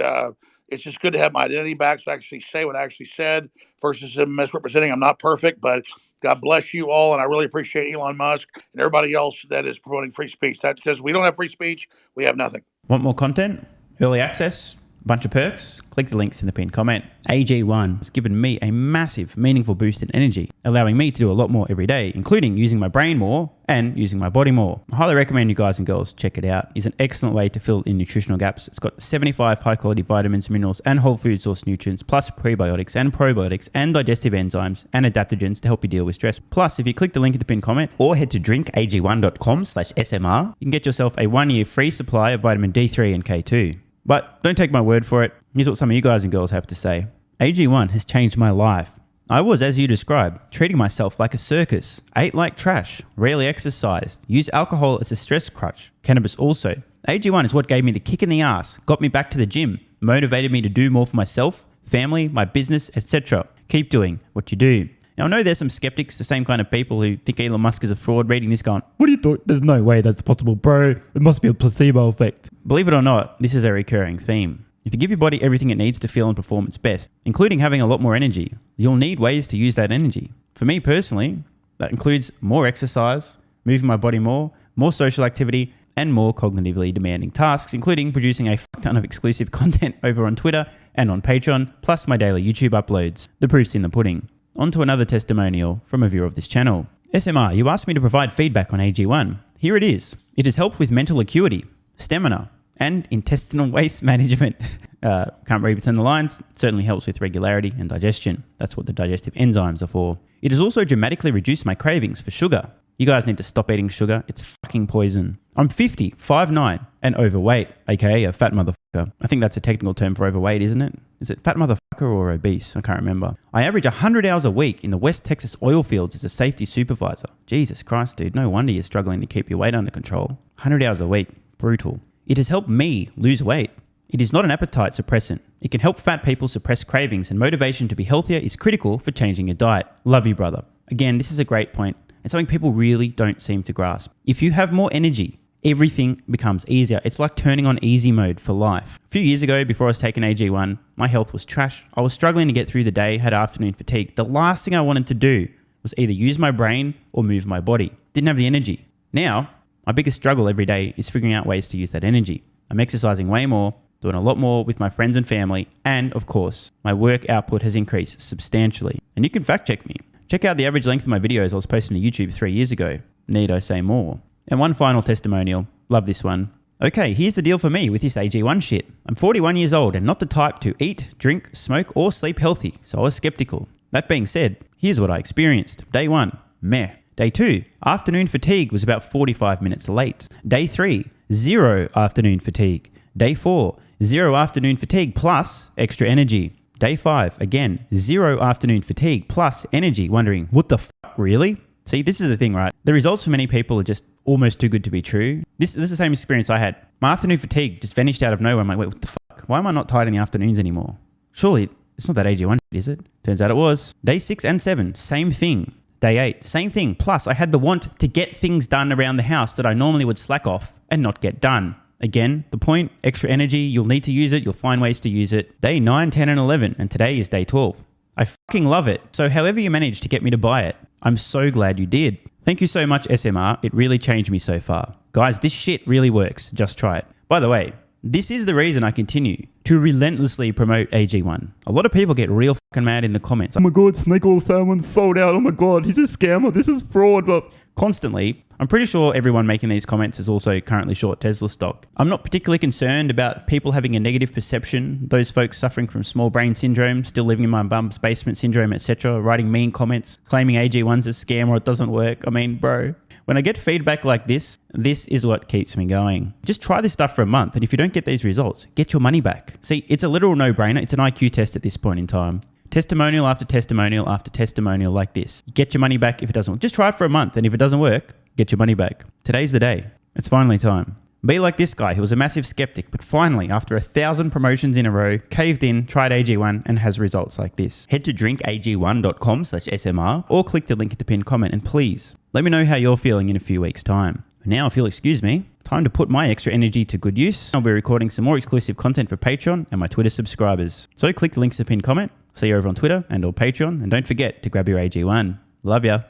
it's just good to have my identity back so I actually say what I actually said versus misrepresenting. I'm not perfect, but God bless you all. And I really appreciate Elon Musk and everybody else that is promoting free speech. That's because we don't have free speech. We have nothing. Want more content? Early access? Bunch of perks? Click the links in the pinned comment. AG1 has given me a massive, meaningful boost in energy, allowing me to do a lot more every day, including using my brain more and using my body more. I highly recommend you guys and girls check it out. It's an excellent way to fill in nutritional gaps. It's got 75 high-quality vitamins, minerals, and whole food source nutrients, plus prebiotics and probiotics and digestive enzymes and adaptogens to help you deal with stress. Plus, if you click the link in the pinned comment or head to drinkag1.com/SMR, you can get yourself a 1-year free supply of vitamin D3 and K2. But don't take my word for it. Here's what some of you guys and girls have to say. AG1 has changed my life. I was, as you described, treating myself like a circus, ate like trash, rarely exercised, used alcohol as a stress crutch, cannabis also. AG1 is what gave me the kick in the ass, got me back to the gym, motivated me to do more for myself, family, my business, etc. Keep doing what you do. Now, I know there's some skeptics, the same kind of people who think Elon Musk is a fraud, reading this going, what do you thought? There's no way that's possible, bro. It must be a placebo effect. Believe it or not, this is a recurring theme. If you give your body everything it needs to feel and perform its best, including having a lot more energy, you'll need ways to use that energy. For me personally, that includes more exercise, moving my body more social activity, and more cognitively demanding tasks, including producing a ton of exclusive content over on Twitter and on Patreon, plus my daily YouTube uploads. The proof's in the pudding. On to another testimonial from a viewer of this channel. SMR, you asked me to provide feedback on AG1. Here it is. It has helped with mental acuity, stamina, and intestinal waste management. Can't read between the lines. It certainly helps with regularity and digestion. That's what the digestive enzymes are for. It has also dramatically reduced my cravings for sugar. You guys need to stop eating sugar. It's fucking poison. I'm 50, 5'9", and overweight, aka a fat motherfucker. I think that's a technical term for overweight, isn't it? Is it fat motherfucker or obese? I can't remember. I average 100 hours a week in the West Texas oil fields as a safety supervisor. Jesus Christ, dude. No wonder you're struggling to keep your weight under control. 100 hours a week. Brutal. It has helped me lose weight. It is not an appetite suppressant. It can help fat people suppress cravings, and motivation to be healthier is critical for changing your diet. Love you, brother. Again, this is a great point. It's something people really don't seem to grasp. If you have more energy, everything becomes easier. It's like turning on easy mode for life. A few years ago, before I was taking AG1, my health was trash. I was struggling to get through the day, had afternoon fatigue. The last thing I wanted to do was either use my brain or move my body. Didn't have the energy. Now, my biggest struggle every day is figuring out ways to use that energy. I'm exercising way more, doing a lot more with my friends and family, and of course, my work output has increased substantially. And you can fact check me. Check out the average length of my videos I was posting to YouTube 3 years ago. Need I say more? And one final testimonial. Love this one. Okay, here's the deal for me with this AG1 shit. I'm 41 years old and not the type to eat, drink, smoke, or sleep healthy, so I was skeptical. That being said, here's what I experienced. Day 1, meh. Day 2, afternoon fatigue was about 45 minutes late. Day 3, 0 afternoon fatigue. Day 4, 0 afternoon fatigue plus extra energy. Day 5, again, 0 afternoon fatigue plus energy, wondering, what the fuck, really? See, this is the thing, right? The results for many people are just almost too good to be true. This is the same experience I had. My afternoon fatigue just vanished out of nowhere. I'm like, wait, what the fuck? Why am I not tired in the afternoons anymore? Surely, it's not that AG1, is it? Turns out it was. Day 6 and 7, same thing. Day 8, same thing. Plus, I had the want to get things done around the house that I normally would slack off and not get done. Again, the point, extra energy, you'll need to use it, you'll find ways to use it. Day 9, 10, and 11, and today is day 12. I fucking love it. So however you managed to get me to buy it, I'm so glad you did. Thank you so much, SMR. It really changed me so far. Guys, this shit really works. Just try it. By the way, this is the reason I continue to relentlessly promote AG1. A lot of people get real fucking mad in the comments. Oh my God, Snake Oil Salmon's sold out. Oh my God, he's a scammer. This is fraud. But constantly, I'm pretty sure everyone making these comments is also currently short Tesla stock. I'm not particularly concerned about people having a negative perception, those folks suffering from small brain syndrome, still living in my bum's basement syndrome, etc., writing mean comments, claiming AG1's a scam or it doesn't work. I mean, bro, when I get feedback like this is what keeps me going. Just try this stuff for a month, and if you don't get these results, get your money back. See, it's a literal no-brainer. It's an IQ test at this point in time. Testimonial after testimonial after testimonial like this. Get your money back if it doesn't work. Just try it for a month, and if it doesn't work, get your money back. Today's the day. It's finally time. Be like this guy who was a massive skeptic, but finally, after 1,000 promotions in a row, caved in, tried AG1, and has results like this. Head to drinkag1.com/SMR or click the link in the pinned comment, and please, let me know how you're feeling in a few weeks' time. Now, if you'll excuse me, time to put my extra energy to good use. I'll be recording some more exclusive content for Patreon and my Twitter subscribers. So click the links in the pinned comment. See you over on Twitter and or Patreon, and don't forget to grab your AG1. Love ya.